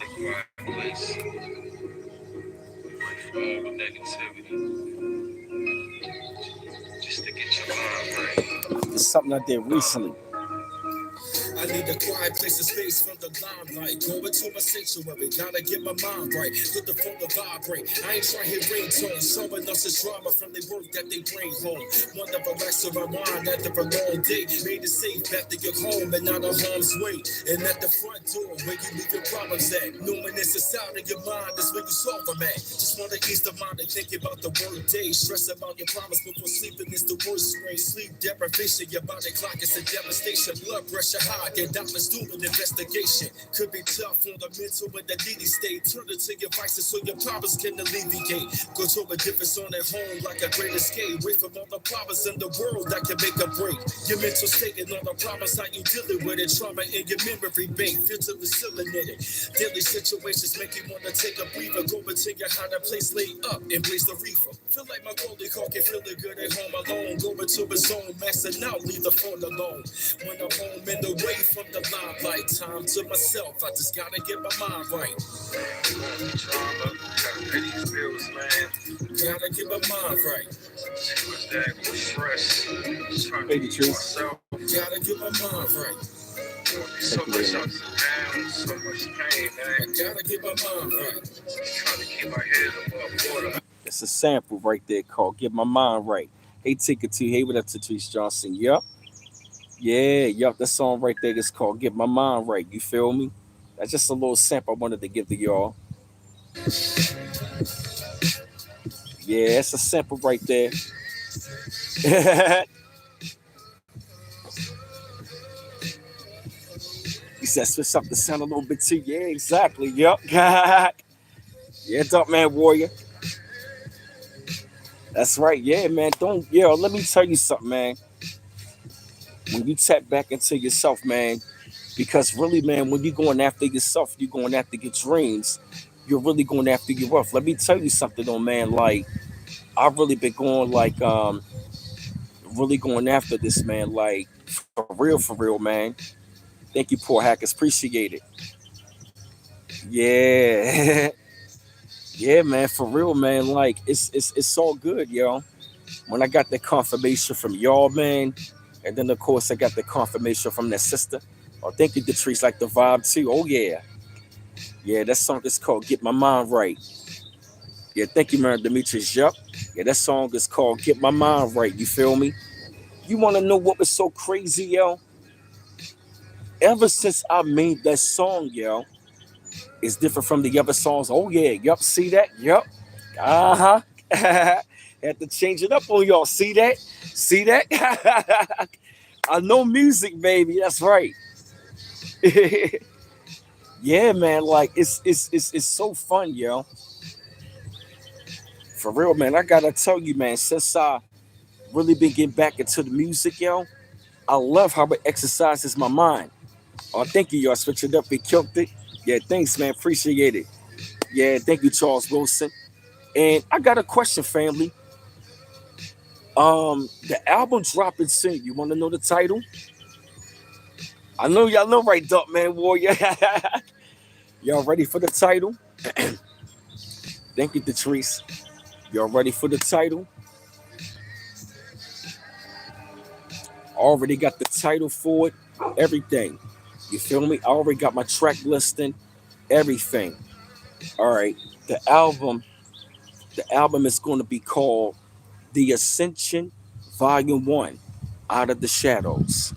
a quiet place, away from all the negativity, just to get your mind right. It's something I did recently. I need a quiet place of space from the limelight. Go into my sanctuary, gotta get my mind right. Put the phone to vibrate. I ain't trying to hear ringtones. Someone else's drama from the work that they bring home. One of relax to my mind after a long day. Made it safe back to your home and out of harm's way. And at the front door where you leave your problems at. Knowing it's the sound of your mind, that's where you solve them at. Just wanna ease the mind and think about the work day. Stress about your problems before sleeping is the worst way. Sleep deprivation, your body clock is a devastation. Blood pressure high. Get doctors do an investigation. Could be tough on the mental and the needy state. Turn it to your vices so your problems can alleviate. Go to a different zone at home like a great escape. Away from all the problems in the world that can make a break. Your mental state and all the problems how you dealing with it. Trauma in your memory bank. Filter the ceiling in it. Daily situations make you want to take a breather. Go into your hiding place, lay up and blaze the reefer. Feel like my goalie car can feel it good at home alone. Go into a zone, maxing out, leave the phone alone. When I'm home in the away from the limelight, time to myself. I just gotta get my mind right. Trauma, gotta pay these bills, man. Gotta get my mind right. Too much daggone stress. Trying to keep myself. Gotta get my mind right. So much ups and downs, so much pain, man. I gotta get my mind right. Trying to keep my head above water. It's a sample right there called "Get My Mind Right." Hey, Ticket T. Hey, what up, Tatrice Johnson? Yup. Yeah, yup, that song right there is called "Get My Mind Right." You feel me? That's just a little sample I wanted to give to y'all. Yeah, it's a sample right there. He said switch up the sound a little bit too. Yeah, exactly. Yup. Yeah, Dark Man Warrior. That's right. Yeah, man. Don't, yo, let me tell you something, man. When you tap back into yourself, man, because really, man, when you're going after yourself, you're going after your dreams, you're really going after your wealth. Let me tell you something though, man. Like, I've really been going like really going after this, man. Like, for real, man. Thank you, poor hackers. Appreciate it. Yeah. Yeah, man, for real, man. Like, it's all good, yo. When I got the confirmation from y'all, man, and then of course I got the confirmation from that sister. Oh, thank you, Detrice, like the vibe too. Oh yeah. Yeah, that song is called Get My Mind Right. Yeah, thank you, man, Demetrius. Yup. Yeah, that song is called Get My Mind Right. You feel me? You wanna know what was so crazy, yo? Ever since I made that song, yo, it's different from the other songs. Oh yeah, yup, see that? Yup. Uh-huh. Had to change it up on y'all. See that? See that? I know music, baby. That's right. Yeah, man. Like it's so fun, yo. For real, man. I gotta tell you, man. Since I really been getting back into the music, yo, I love how it exercises my mind. Oh, thank you, y'all. Switch it up and killed it. Yeah, thanks, man. Appreciate it. Yeah, thank you, Charles Wilson. And I got a question, family. The album dropping soon. You want to know the title? I know y'all know, right, Duck Man Warrior. Y'all ready for the title? Thank you, Detrice. Y'all ready for the title? Already got the title for it. Everything. You feel me? I already got my track listing. Everything. All right. The album. The album is going to be called The Ascension, Volume 1, Out of the Shadows.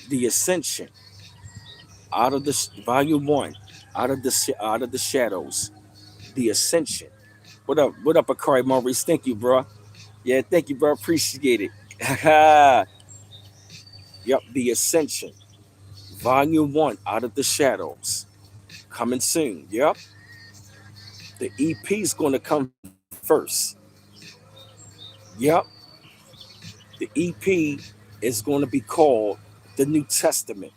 The Ascension, out of the Volume 1, out of the shadows. The Ascension. What up, Akari Maurice? Thank you, bro. Yeah, thank you, bro. Appreciate it. Yep, The Ascension, Volume 1, Out of the Shadows. Coming soon. Yep. The EP is going to come first. Yep. The EP is going to be called The New Testament.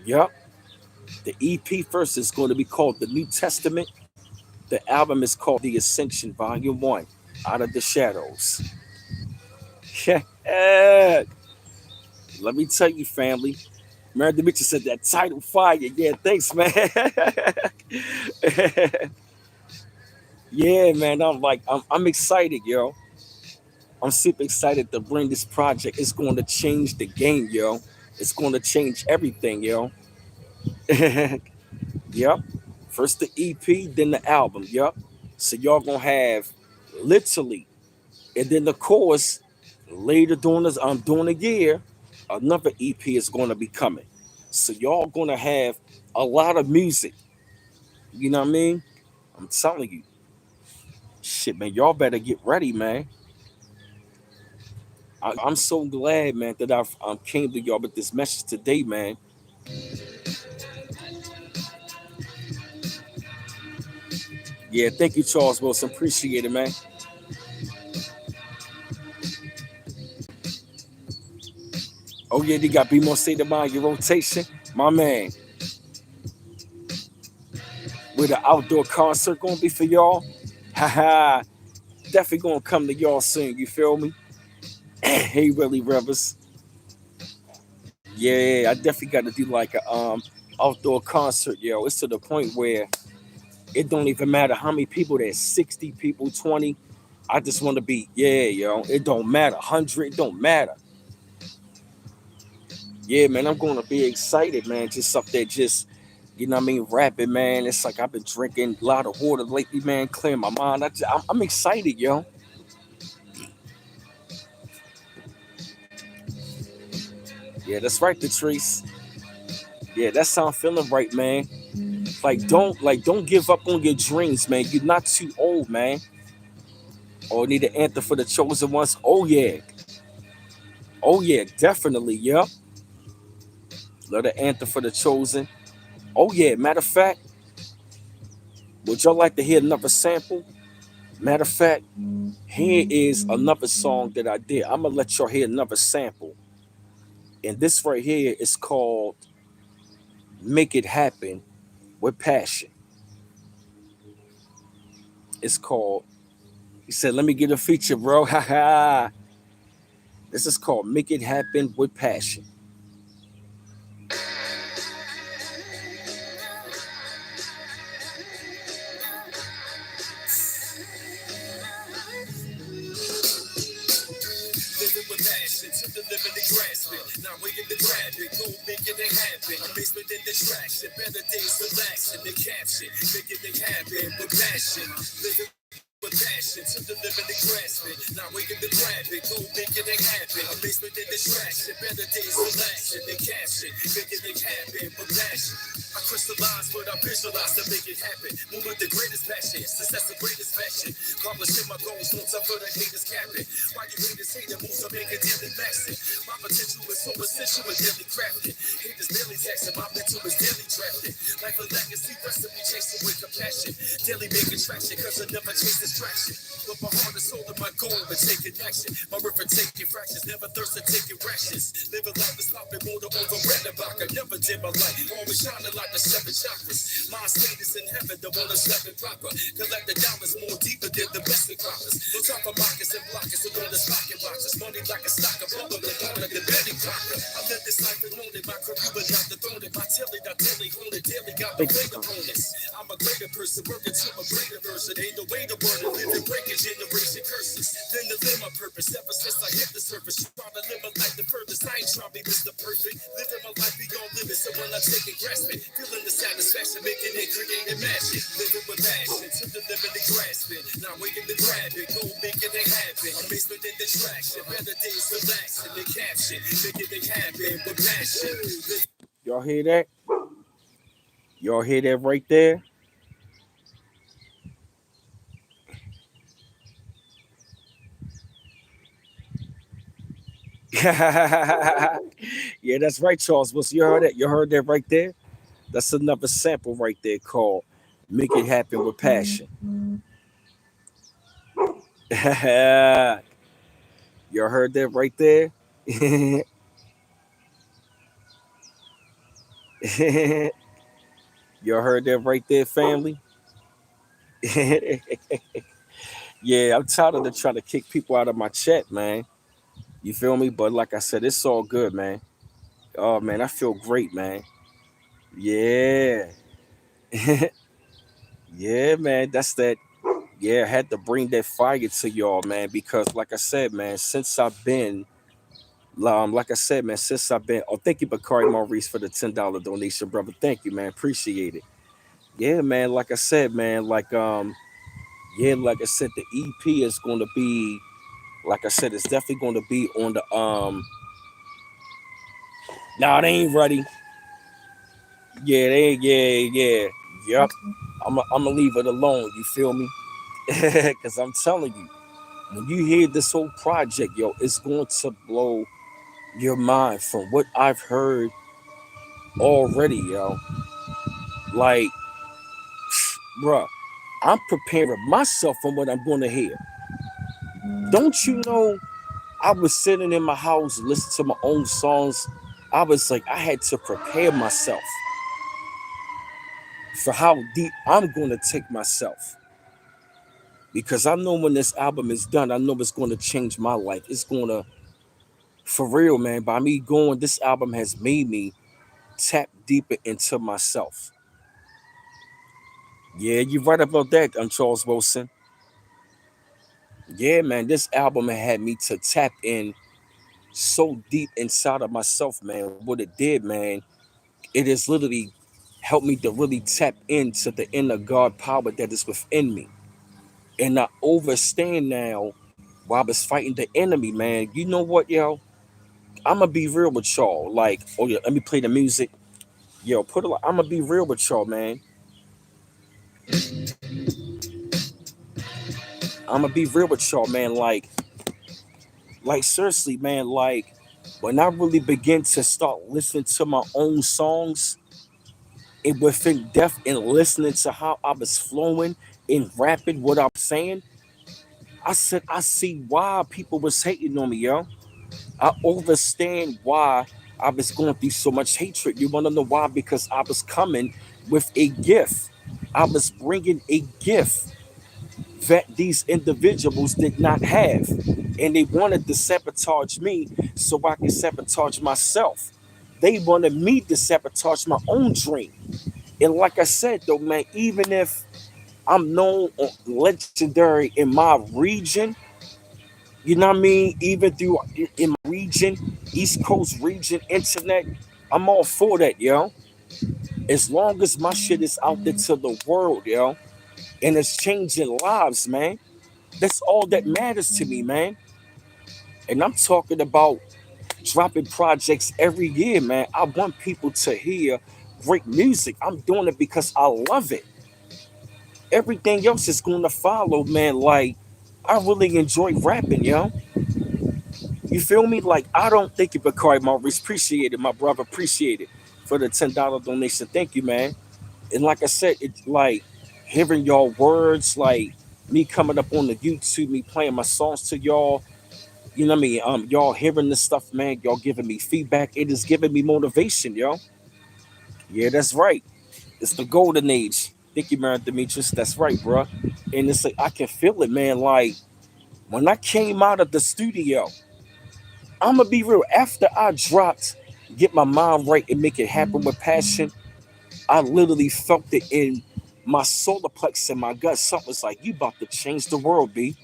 Yep. The EP first is going to be called The New Testament. The album is called The Ascension, Volume 1, Out of the Shadows. Yeah. Let me tell you, family, Man, Demetrius said that title fire. Yeah, thanks, man. Yeah, man. I'm excited, yo. I'm super excited to bring this project. It's going to change the game, yo. It's going to change everything, yo. Yep. First the EP, then the album. Yep. So y'all gonna have literally, and then the chorus later during the year, another EP is gonna be coming. So y'all gonna have a lot of music. You know what I mean? I'm telling you, shit, man. Y'all better get ready, man. I'm so glad, man, that I've came to y'all with this message today, man. Yeah, thank you, Charles Wilson. Appreciate it, man. Oh yeah, they got Be More State of Mind, your rotation. My man, where the outdoor concert gonna be for y'all? Haha, definitely gonna come to y'all soon, you feel me? Hey Willie Rivers. Yeah, I definitely gotta do like a outdoor concert, yo. It's to the point where it don't even matter how many people there's 60 people, 20. I just wanna be, yeah, yo. It don't matter. 100, it don't matter. Yeah, man, I'm gonna be excited, man. Just up there, just you know what I mean, rapping, man. It's like I've been drinking a lot of water lately, man, clearing my mind. I'm excited, yo. Yeah, that's right, Patrice. Yeah, that's how I'm feeling right, man. Don't give up on your dreams, man. You're not too old, man. Or need an anthem for the chosen ones. Oh yeah, definitely, yeah. Love the anthem for the chosen. Oh yeah, matter of fact, would y'all like to hear another sample? Matter of fact, here is another song that I did. I'm gonna let y'all hear another sample. And this right here is called Make It Happen with Passion. It's called, he said, let me get a feature, bro. Ha ha. This is called Make It Happen with Passion. Living with passion, to the living and grasping. Not waiting to grab it, go making it happen. Amazement and distraction, better days relaxing. The caption, making it happen with passion. Living with passion, to the living and grasping. Not waiting to grab it, go making it happen. Amazement and distraction, better days relaxing. The caption, making it happen with passion. I crystallize what I visualize to make it happen. Move with the greatest passion, success the greatest passion. Accomplishing my goals, no time for the haters capping. Why you haters hating moves, I make it daily maxing. My potential is so essential and daily crafting. Haters daily taxing, my mental is daily drafting. Life a legacy, recipe chasing with compassion. Daily making traction, cause I never chase distraction. But my heart and soul and my goal and taking action. My river taking fractions, never thirst to taking rations. Living life is sloppy, motor over red and rock. I never dim my light, always shining like the seven chakras. My state is in heaven, the one that's stepping proper. Collect the diamonds more deeper than the best of croppers. No time for mockers and blockers, so don't the pocket watchers. Money like a stock of bubble, the bone of the Betty Crocker. I live this life and own it, my career but not the throne it. My tilly, not daily, own it daily, got the big opponents. I'm a greater person, working to a greater version. Ain't no way to word it, living breaking generation curses. Then to live my purpose, ever since I hit the surface. Trying to live my life the furthest, I ain't trying to be Mr. Perfect. Living my life beyond limits, so when I take it, grasp it. Feeling the satisfaction, making it, creating magic. Living with passion, to the living and grasping. Not waiting to grab it, go making it happen. Amazement and distraction, better days relaxing. The caption, making it happen with passion. Y'all hear that? Y'all hear that right there? Yeah, that's right, Charles. What's you heard that? You heard that right there? That's another sample right there called Make It Happen with Passion. You heard that right there? You heard that right there, family? Yeah, I'm tired of trying to kick people out of my chat, man. You feel me? But like I said, it's all good, man. Oh man, I feel great, man. Yeah. Yeah, man. That's that. Yeah, I had to bring that fire to y'all, man, because like I said, man, since I've been like I said, man, since I've been oh thank you, Bakari Maurice, for the $10 donation, brother. Thank you, man. Appreciate it. Yeah, man, like I said, man, yeah, like I said, the EP is gonna be like I said, it's definitely gonna be on the nah, they ain't ready. Yeah, they yeah. Yep. I'm gonna leave it alone, you feel me? Cause I'm telling you, when you hear this whole project, yo, it's going to blow your mind from what I've heard already, yo. Like, bruh, I'm preparing myself for what I'm gonna hear. Don't you know? I was sitting in my house listening to my own songs. I was like, I had to prepare myself for how deep I'm gonna take myself. Because I know when this album is done, I know it's gonna change my life. It's gonna, for real, man. By me going, this album has made me tap deeper into myself. Yeah, you're right about that, Charles Wilson. Yeah, man, this album had me to tap in so deep inside of myself, man. What it did, man, it has literally helped me to really tap into the inner God power that is within me. And I understand now while I was fighting the enemy, man. You know what, yo? I'm gonna be real with y'all. Like, oh yeah, let me play the music. Yo, put it. I'm gonna be real with y'all, man. I'm gonna be real with y'all, man. Like seriously, man. Like, when I really begin to start listening to my own songs, and within depth and listening to how I was flowing and rapping what I'm saying, I said I see why people was hating on me, yo. I understand why I was going through so much hatred. You want to know why? Because I was coming with a gift. I was bringing a gift that these individuals did not have. And they wanted to sabotage me so I could sabotage myself. They wanted me to sabotage my own dream. And like I said, though, man, even if I'm known or legendary in my region, you know what I mean? Even through in my region, East Coast region, internet, I'm all for that, yo. As long as my shit is out there to the world, yo, and it's changing lives, man. That's all that matters to me, man. And I'm talking about dropping projects every year, man. I want people to hear great music. I'm doing it because I love it. Everything else is going to follow, man. Like, I really enjoy rapping, yo. You feel me? Like, I don't think you, Bakari Maurice. Appreciate it, my brother. Appreciate it for the $10 donation. Thank you, man. And like I said, it's like hearing y'all words, like me coming up on the YouTube, me playing my songs to y'all. You know what I mean? Y'all hearing this stuff, man. Y'all giving me feedback. It is giving me motivation, yo. Yeah, that's right. It's the golden age. Thank you, man, Demetrius. That's right, bro. And it's like I can feel it, man. Like when I came out of the studio, I'm gonna be real. After I dropped "Get My Mind Right and Make It Happen with Passion," I literally felt it in my solar plex in my gut. Something was like, "You about to change the world, B.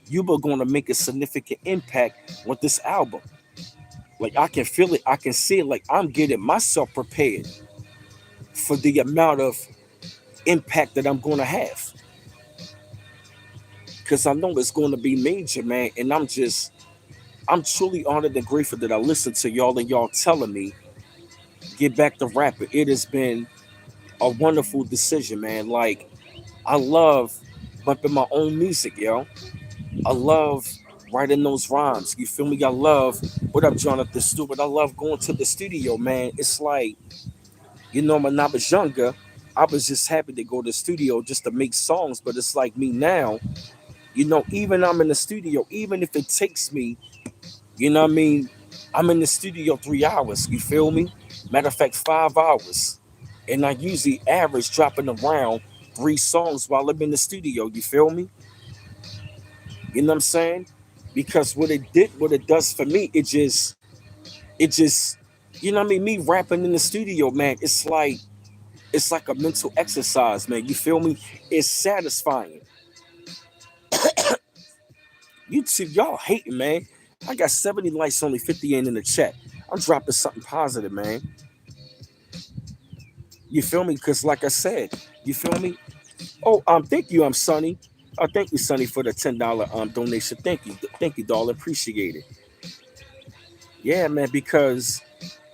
You were going to make a significant impact with this album." Like I can feel it, I can see it. Like I'm getting myself prepared for the amount of impact that I'm going to have, because I know it's going to be major, man. And I'm truly honored and grateful that I listened to y'all and y'all telling me get back to rapping. It has been a wonderful decision, man. Like I love bumping my own music, yo. I love writing those rhymes. You feel me? I love what up, Jonathan Stewart. I love going to the studio, man. It's like, when I was younger, I was just happy to go to the studio just to make songs. But it's like me now, even I'm in the studio, even if it takes me, what I mean, I'm in the studio 3 hours. You feel me? Matter of fact, 5 hours. And I usually average dropping around 3 songs while I'm in the studio. You feel me? You know what I'm saying? Because what it does for me, it just You know what I mean? Me rapping in the studio, man, it's like a mental exercise, man. You feel me? It's satisfying. YouTube, y'all hating, man. I got 70 likes, only 50 in the chat. I'm dropping something positive, man. You feel me? Because like I said, you feel me? Oh, thank you, I'm Sonny. Thank you, Sonny, for the $10 donation. Thank you, doll. Appreciate it. Yeah, man. Because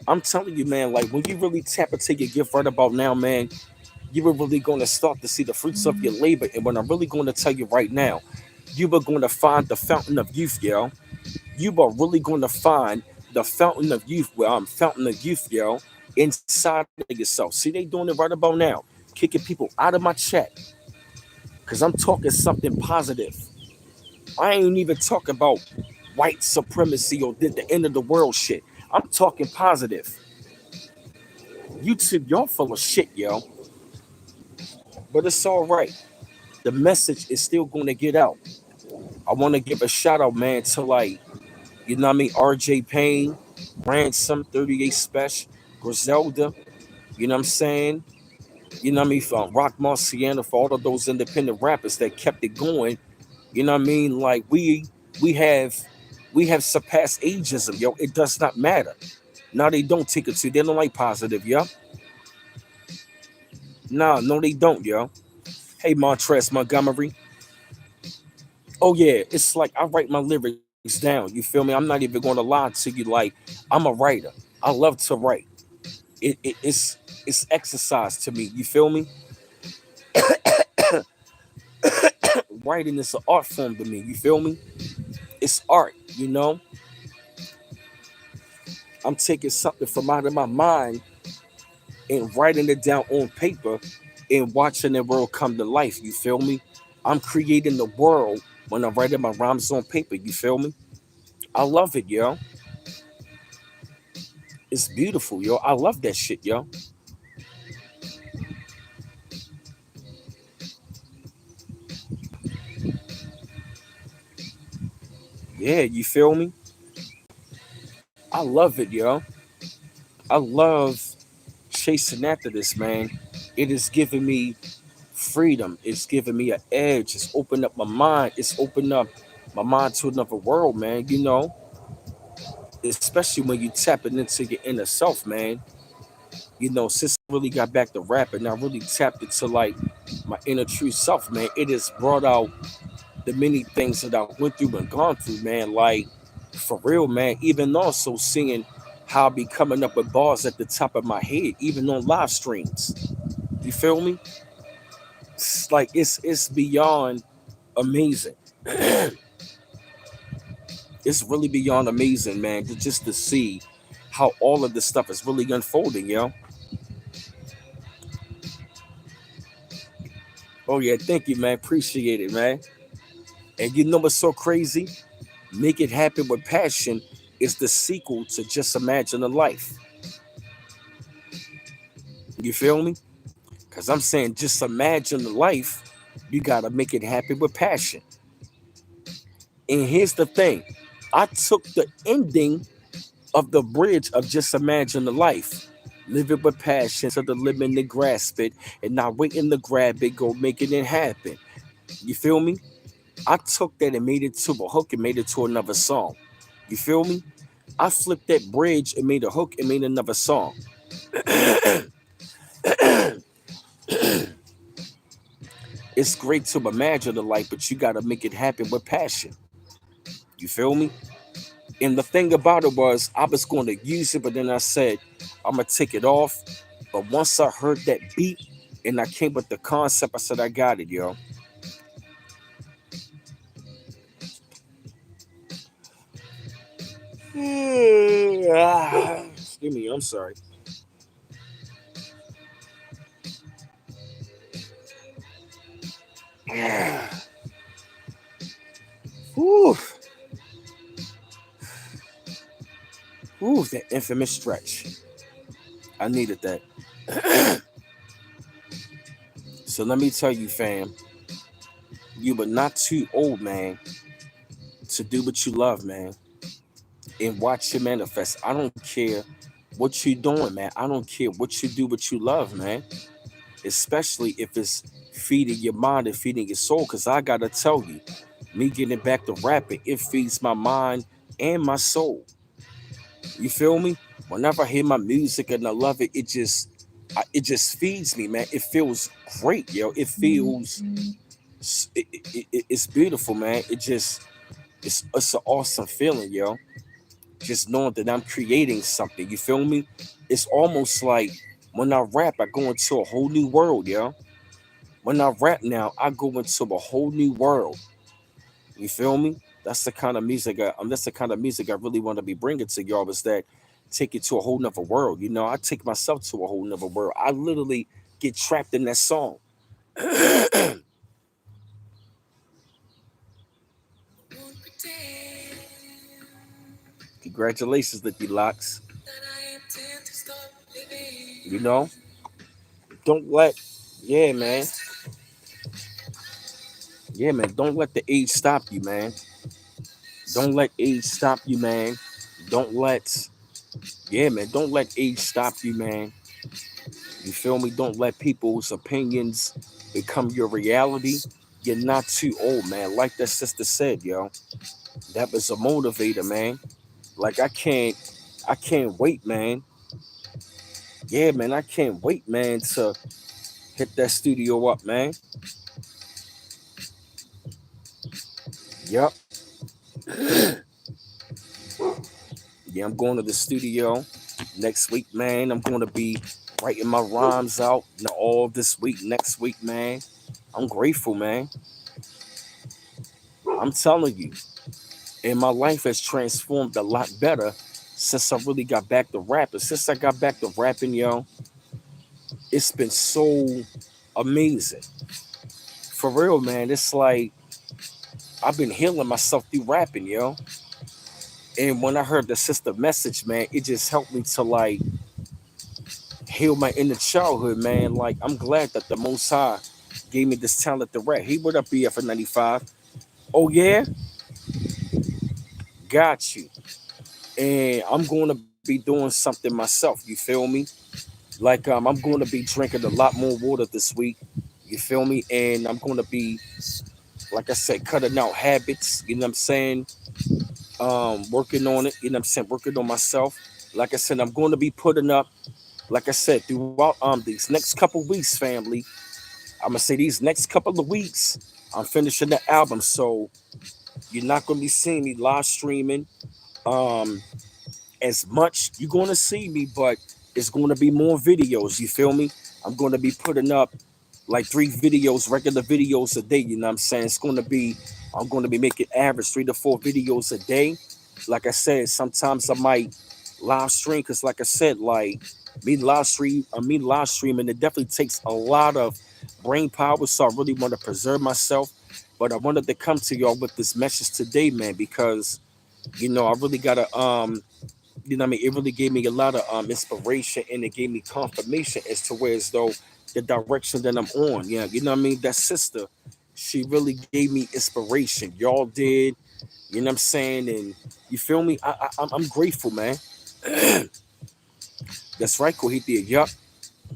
I'm telling you, man, like when you really tap into your gift right about now, man, you were really going to start to see the fruits of your labor. And what I'm really going to tell you right now, you were going to find the fountain of youth, yo. You are really going to find the fountain of youth, fountain of youth, yo, inside of yourself. See, they doing it right about now, kicking people out of my chat, because I'm talking something positive. I ain't even talking about white supremacy or the end of the world shit. I'm talking positive. YouTube, y'all full of shit, yo. But it's all right. The message is still going to get out. I want to give a shout out, man, to like, you know what I mean, RJ Payne, Ransom, 38 Special, Griselda, you know what I'm saying? You know what I mean, from Rock Marciano, for all of those independent rappers that kept it going. You know what I mean? Like we have we have surpassed ageism, yo. It does not matter. Now they don't take it to. They don't like positive, yo. Nah, no, they don't, yo. Hey, Montrez Montgomery. Oh yeah, it's like I write my lyrics down. You feel me? I'm not even going to lie to you. Like I'm a writer. I love to write. It's exercise to me. You feel me? Writing is an art form to me. You feel me? It's art. You know, I'm taking something from out of my mind and writing it down on paper and watching the world come to life. You feel me? I'm creating the world when I'm writing my rhymes on paper. You feel me? I love it, yo. It's beautiful, yo. I love that shit, yo. Yeah, you feel me? I love it, yo. I love chasing after this, man. It is giving me freedom. It's giving me an edge. It's opened up my mind. It's opened up my mind to another world, man. You know, especially when you tapping into your inner self, man. You know, since I really got back to rapping, I really tapped into like my inner true self, man. It has brought out the many things that I went through and gone through, man. Like for real, man. Even also seeing how I be coming up with bars at the top of my head, even on live streams. You feel me? It's like it's beyond amazing. It's really beyond amazing, man. Just to see how all of this stuff is really unfolding, yo. Oh yeah, thank you, man. Appreciate it, man. And you know what's so crazy? Make It Happen with Passion is the sequel to Just Imagine a Life. You feel me? Because I'm saying just imagine the life, you gotta make it happen with passion. And here's the thing. I took the ending of the bridge of Just Imagine the Life. Live it with passion to the limit to grasp it and not waiting to grab it, go making it happen. You feel me? I took that and made it to a hook and made it to another song. You feel me? I flipped that bridge and made a hook and made another song. It's great to imagine the life, but you gotta make it happen with passion. You feel me? And the thing about it was I was going to use it, but then I said, I'm gonna take it off. But once I heard that beat and I came with the concept, I said, I got it, yo. Excuse me, I'm sorry. Whew. Ooh, that infamous stretch. I needed that. So let me tell you, fam, you were not too old, man, to do what you love, man, and watch it manifest. I don't care what you doing, man. I don't care what you do, what you love, man. Especially if it's feeding your mind and feeding your soul. Cause I gotta tell you, me getting back to rapping, it feeds my mind and my soul. You feel me? Whenever I hear my music and I love it, it just feeds me, man. It feels great, yo. It feels it's beautiful, man. It's an awesome feeling, yo. Just knowing that I'm creating something. You feel me? It's almost like when I rap, I go into a whole new world, yo. When I rap now, I go into a whole new world. You feel me? That's the kind of music I really want to be bringing to y'all. Is that take it to a whole nother world? You know, I take myself to a whole nother world. I literally get trapped in that song. Congratulations, Licky Locks. You know, don't let, yeah, man, yeah, man, don't let the age stop you, man. Don't let age stop you, man. Don't let, yeah, man, don't let age stop you, man. You feel me? Don't let people's opinions become your reality. You're not too old, man. Like that sister said, yo, that was a motivator, man. Like I can't wait, man. Yeah, man, I can't wait, man, to hit that studio up, man. Yup. Yeah, I'm going to the studio next week, man. I'm going to be writing my rhymes out all this week, next week, man. I'm grateful, man. I'm telling you. And my life has transformed a lot better since I really got back to rapping. Since I got back to rapping, yo, it's been so amazing. For real, man. It's like I've been healing myself through rapping, yo. And when I heard the sister message, man, it just helped me to like heal my inner childhood, man. Like I'm glad that the Most High gave me this talent to rap. He would up BF 95. Oh yeah, got you. And I'm going to be doing something myself. You feel me? Like I'm going to be drinking a lot more water this week. You feel me? And I'm going to be, like I said, cutting out habits. You know what I'm saying? Working on it. You know what I'm saying? Working on myself. Like I said, I'm going to be putting up. Like I said, throughout these next couple weeks, family. I'm gonna say these next couple of weeks, I'm finishing the album, so you're not gonna be seeing me live streaming. Um, as much you're gonna see me, but it's gonna be more videos. You feel me? I'm gonna be putting up like 3 videos, regular videos a day. You know what I'm saying? I'm gonna be making average 3 to 4 videos a day. Like I said, sometimes I might live stream because, like I said, like me live streaming, it definitely takes a lot of brain power. So I really want to preserve myself. But I wanted to come to y'all with this message today, man, because I really gotta what I mean, it really gave me a lot of inspiration and it gave me confirmation as to where as though the direction that I'm on. Yeah, you know what I mean? That sister, she really gave me inspiration. Y'all did, you know what I'm saying? And you feel me? I'm grateful, man. That's right, Kohithia. Yup.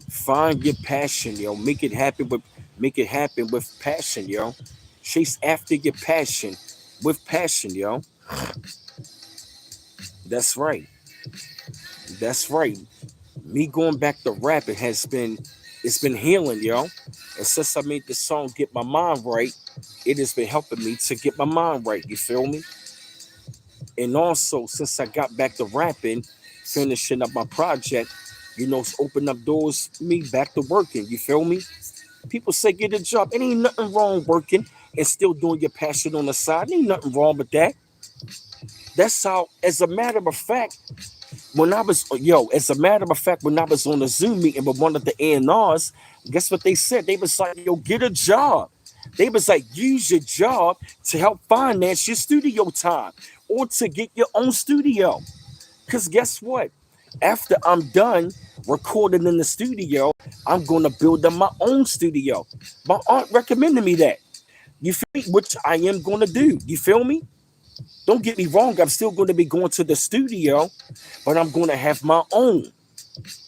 Find your passion, yo. Make it happen with passion, yo. Chase after your passion with passion, yo. That's right. That's right. Me going back to rapping it's been healing, yo. And since I made this song Get My Mind Right, it has been helping me to get my mind right. You feel me? And also, since I got back to rapping, finishing up my project, it's opened up doors for me back to working. You feel me? People say get a job. It ain't nothing wrong working and still doing your passion on the side. Ain't nothing wrong with that. That's how, as a matter of fact, as a matter of fact, when I was on a Zoom meeting with one of the A&Rs, guess what they said? They was like, yo, get a job. They was like, use your job to help finance your studio time or to get your own studio. Because guess what? After I'm done recording in the studio, I'm going to build up my own studio. My aunt recommended me that. You feel me? Which I am going to do. You feel me? Don't get me wrong, I'm still going to be going to the studio, but I'm going to have my own.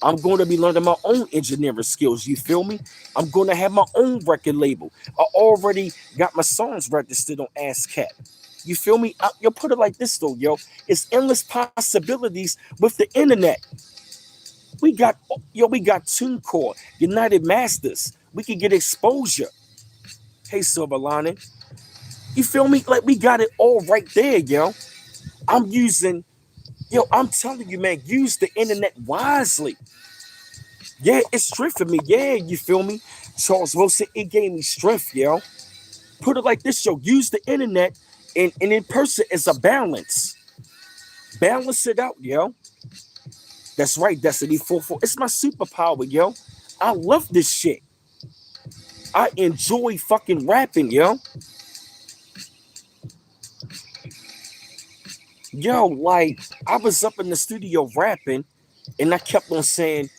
I'm going to be learning my own engineering skills. You feel me? I'm going to have my own record label. I already got my songs registered on ASCAP. You feel me? You'll put it like this though, yo. It's endless possibilities with the internet. We got TuneCore, United Masters. We can get exposure. Hey, Silver Lining. You feel me? Like we got it all right there, yo. I'm telling you, man, use the internet wisely. Yeah, it's strength for me. Yeah, you feel me? Charles Wilson, it gave me strength, yo. Put it like this, yo. Use the internet and in person is a balance. Balance it out, yo. That's right, Destiny 44. It's my superpower, yo. I love this shit. I enjoy fucking rapping, yo. Yo, like, I was up in the studio rapping, and I kept on saying,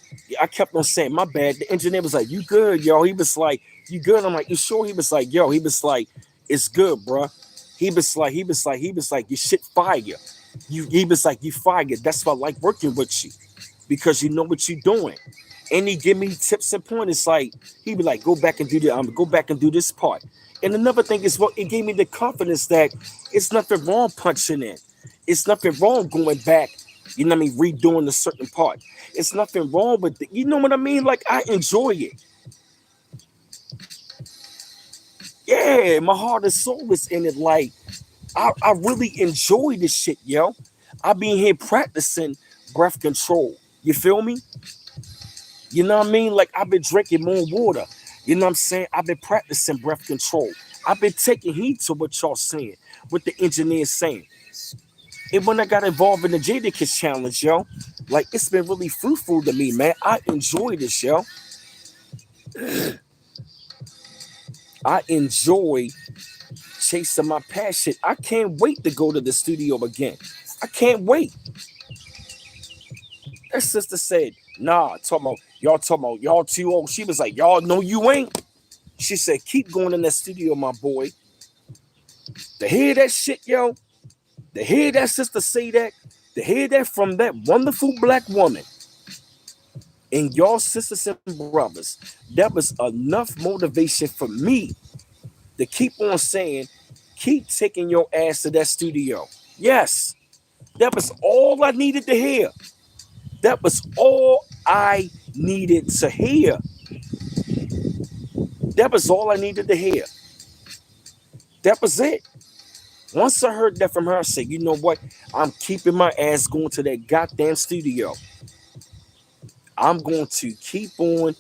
my bad. The engineer was like, you good, yo? He was like, you good? I'm like, you sure? He was like, yo, it's good, bro. He was like, you shit fire. He was like, you fire. That's why I like working with you, because you know what you're doing. And he give me tips and pointers. Like, he be like, go back and do this part. And another thing is, well, it gave me the confidence that it's nothing wrong punching in. It's nothing wrong going back, you know what I mean, redoing a certain part. It's nothing wrong with it. You know what I mean? Like, I enjoy it. Yeah, my heart and soul is in it. Like, I really enjoy this shit, yo. I be here practicing breath control. You feel me? You know what I mean? Like, I've been drinking more water. You know what I'm saying? I've been practicing breath control. I've been taking heed to what y'all saying, what the engineer's saying. And when I got involved in the Jadakiss challenge, yo, like, it's been really fruitful to me, man. I enjoy this, yo. I enjoy chasing my passion. I can't wait to go to the studio again. I can't wait. That sister said, nah, y'all too old. She was like, y'all know you ain't. She said, keep going in that studio, my boy. To hear that shit, yo, to hear that sister say that, to hear that from that wonderful black woman, and y'all sisters and brothers, that was enough motivation for me to keep on saying, keep taking your ass to that studio. Yes, that was all I needed to hear. That was all I needed to hear. That was all I needed to hear. That was it. Once I heard that from her, I said, you know what? I'm keeping my ass going to that goddamn studio. I'm going to keep on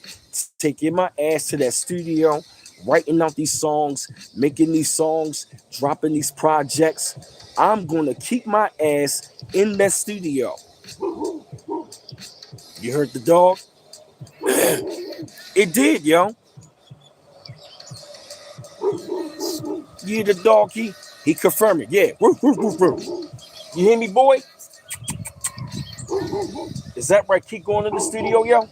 taking my ass to that studio, writing out these songs, making these songs, dropping these projects. I'm going to keep my ass in that studio. You heard the dog? It did, yo. You hear the dog? He confirmed it. Yeah. Woof, woof, woof, woof. You hear me, boy? Is that right? Keep going to the studio, yo.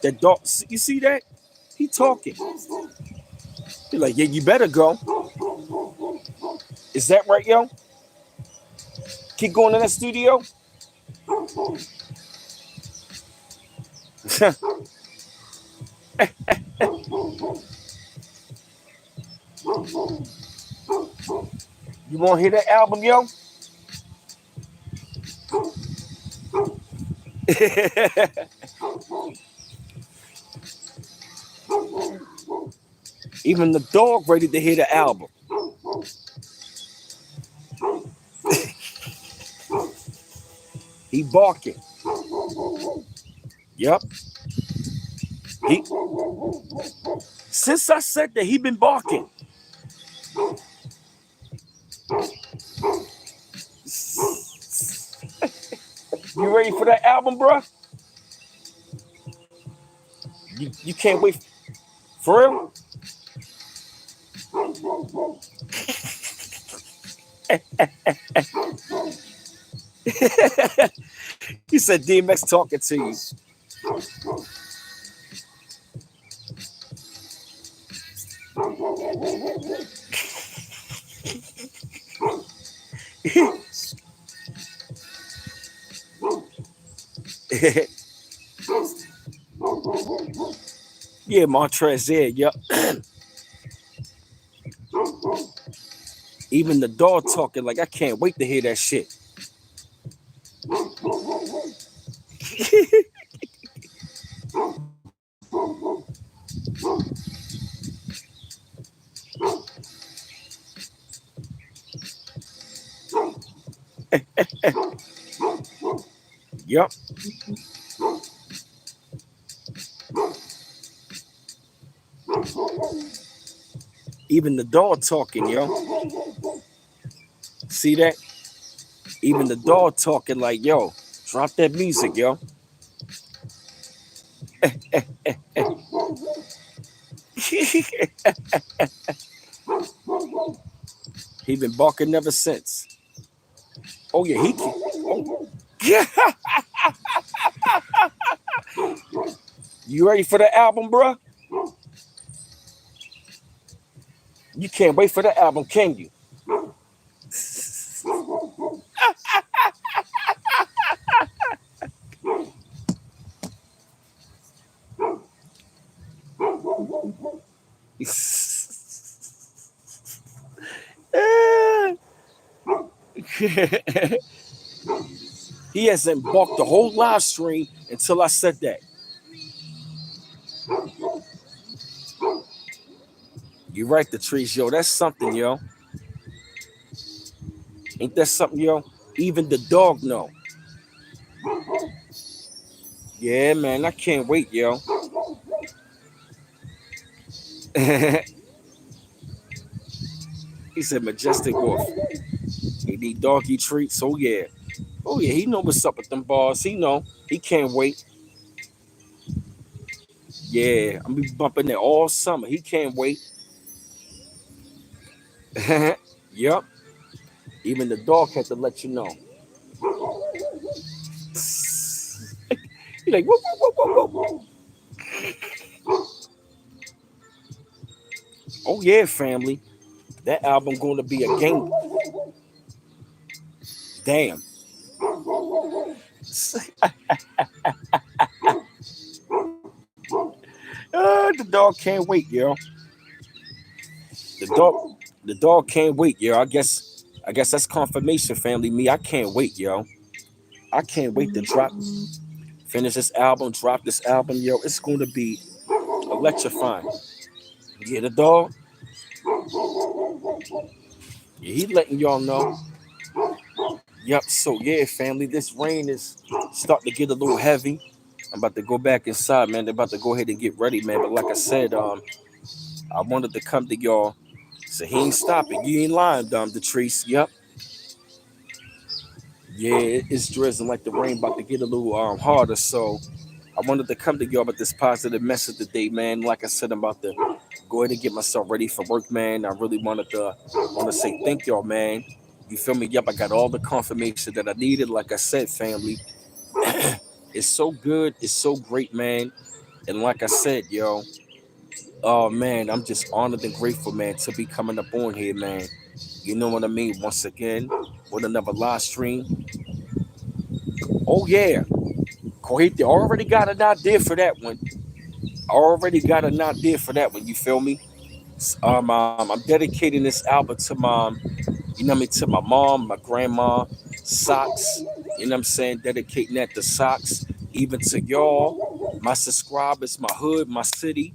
That dog, you see that? He talking. He like, yeah, you better go. Is that right, yo? Keep going to that studio. You want to hear that album, yo? Even the dog ready to hear the album. He barking. Yep. Since I said that, he been barking. You ready for that album, bro? You can't wait. For real? He said DMX talking to you. Yeah, Montrezl, yep. Even the dog talking like I can't wait to hear that shit. Yep. Even the dog talking, yo. See that? Even the dog talking like, yo, drop that music, yo. He been barking ever since. Oh yeah, he can. Oh. Yeah. You ready for the album, bro? You can't wait for the album, can you? He hasn't balked the whole live stream until I said that. You're right, the trees, yo. That's something, yo. Ain't that something, yo? Even the dog know. Yeah, man, I can't wait, yo. He said Majestic Wolf. He need doggy treats. Oh yeah. Oh yeah, he know what's up with them bars. He know. He can't wait. Yeah, I'm be bumping it all summer. He can't wait. Yup. Even the dog had to let you know. He like whoop, whoop, whoop, whoop, whoop. Oh yeah, family. That album gonna be a game. Damn. The dog can't wait, yo. The dog can't wait, yo. I guess that's confirmation, family. Me, I can't wait, yo. I can't wait to finish this album, drop this album, yo. It's gonna be electrifying. Yeah, the dog. Yeah, he letting y'all know. Yep. So yeah, family, this rain is starting to get a little heavy. I'm about to go back inside, man. They're about to go ahead and get ready, man. But like I said, I wanted to come to y'all. So he ain't stopping. You ain't lying, Detrice. Yep. Yeah, it's drizzling like the rain about to get a little harder. So I wanted to come to y'all with this positive message today, man. Like I said, I'm about to go ahead and get myself ready for work, man. I really want to say thank y'all, man. You feel me? Yep, I got all the confirmation that I needed. Like I said, family, it's so good. It's so great, man. And like I said, yo, oh man, I'm just honored and grateful, man, to be coming up on here, man. You know what I mean? Once again, with another live stream. Oh yeah, Kohite already got an idea for that one. You feel me? I'm dedicating this album to my, you know what I mean, to my mom, my grandma, Socks. You know what I'm saying? Dedicating that to Socks. Even to y'all, my subscribers, my hood, my city.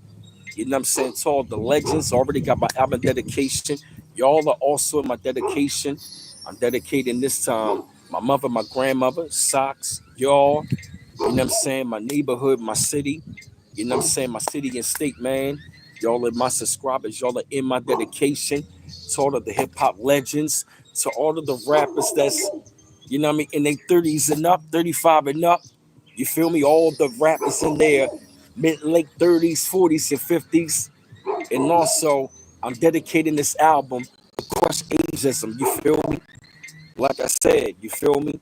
You know what I'm saying? To all the legends. Already got my album dedication. Y'all are also in my dedication. I'm dedicating this time my mother, my grandmother, Socks, y'all. You know what I'm saying? My neighborhood, my city. You know what I'm saying? My city and state, man. Y'all are my subscribers. Y'all are in my dedication. To all of the hip hop legends. To all of the rappers that's, you know what I mean, in their 30s and up, 35 and up. You feel me? All the rappers in there, late 30s, 40s, and 50s. And also, I'm dedicating this album to crush ageism. You feel me? Like I said, you feel me?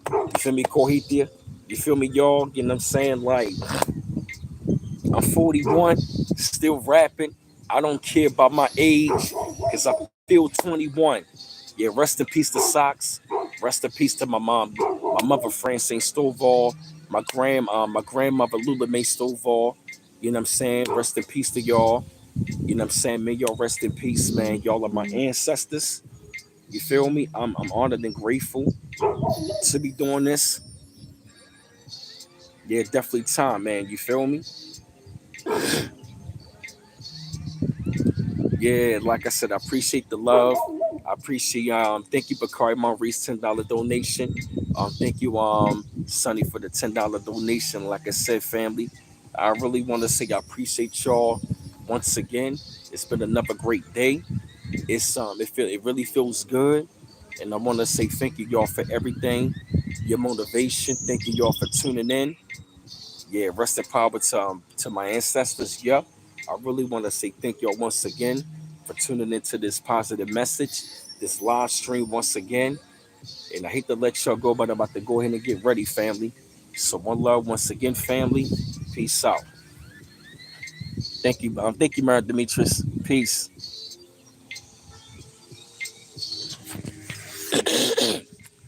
You feel me, Kohithia? You feel me, y'all? You know what I'm saying? Like, I'm 41, still rapping. I don't care about my age because I feel 21. Yeah, rest in peace to Socks. Rest in peace to my mom, my mother Francine Stovall, my grandmother Lula Mae Stovall. You know what I'm saying? Rest in peace to y'all. You know what I'm saying? May y'all rest in peace, man. Y'all are my ancestors. You feel me? I'm honored and grateful to be doing this. Yeah, definitely time, man. You feel me? Yeah, like I said, I appreciate the love. I appreciate thank you Bakari Maurice $10 donation. Thank you Sonny for the $10 donation. Like I said, family, I really want to say I appreciate y'all once again. It's been another great day. It really feels good. And I want to say thank you y'all for everything. Your motivation. Thank you y'all for tuning in. Yeah, rest in power to my ancestors. Yup. I really want to say thank y'all once again for tuning into this positive message, this live stream once again. And I hate to let y'all go, but I'm about to go ahead and get ready, family. So one love once again, family. Peace out. Thank you, Mary Demetrius. Peace.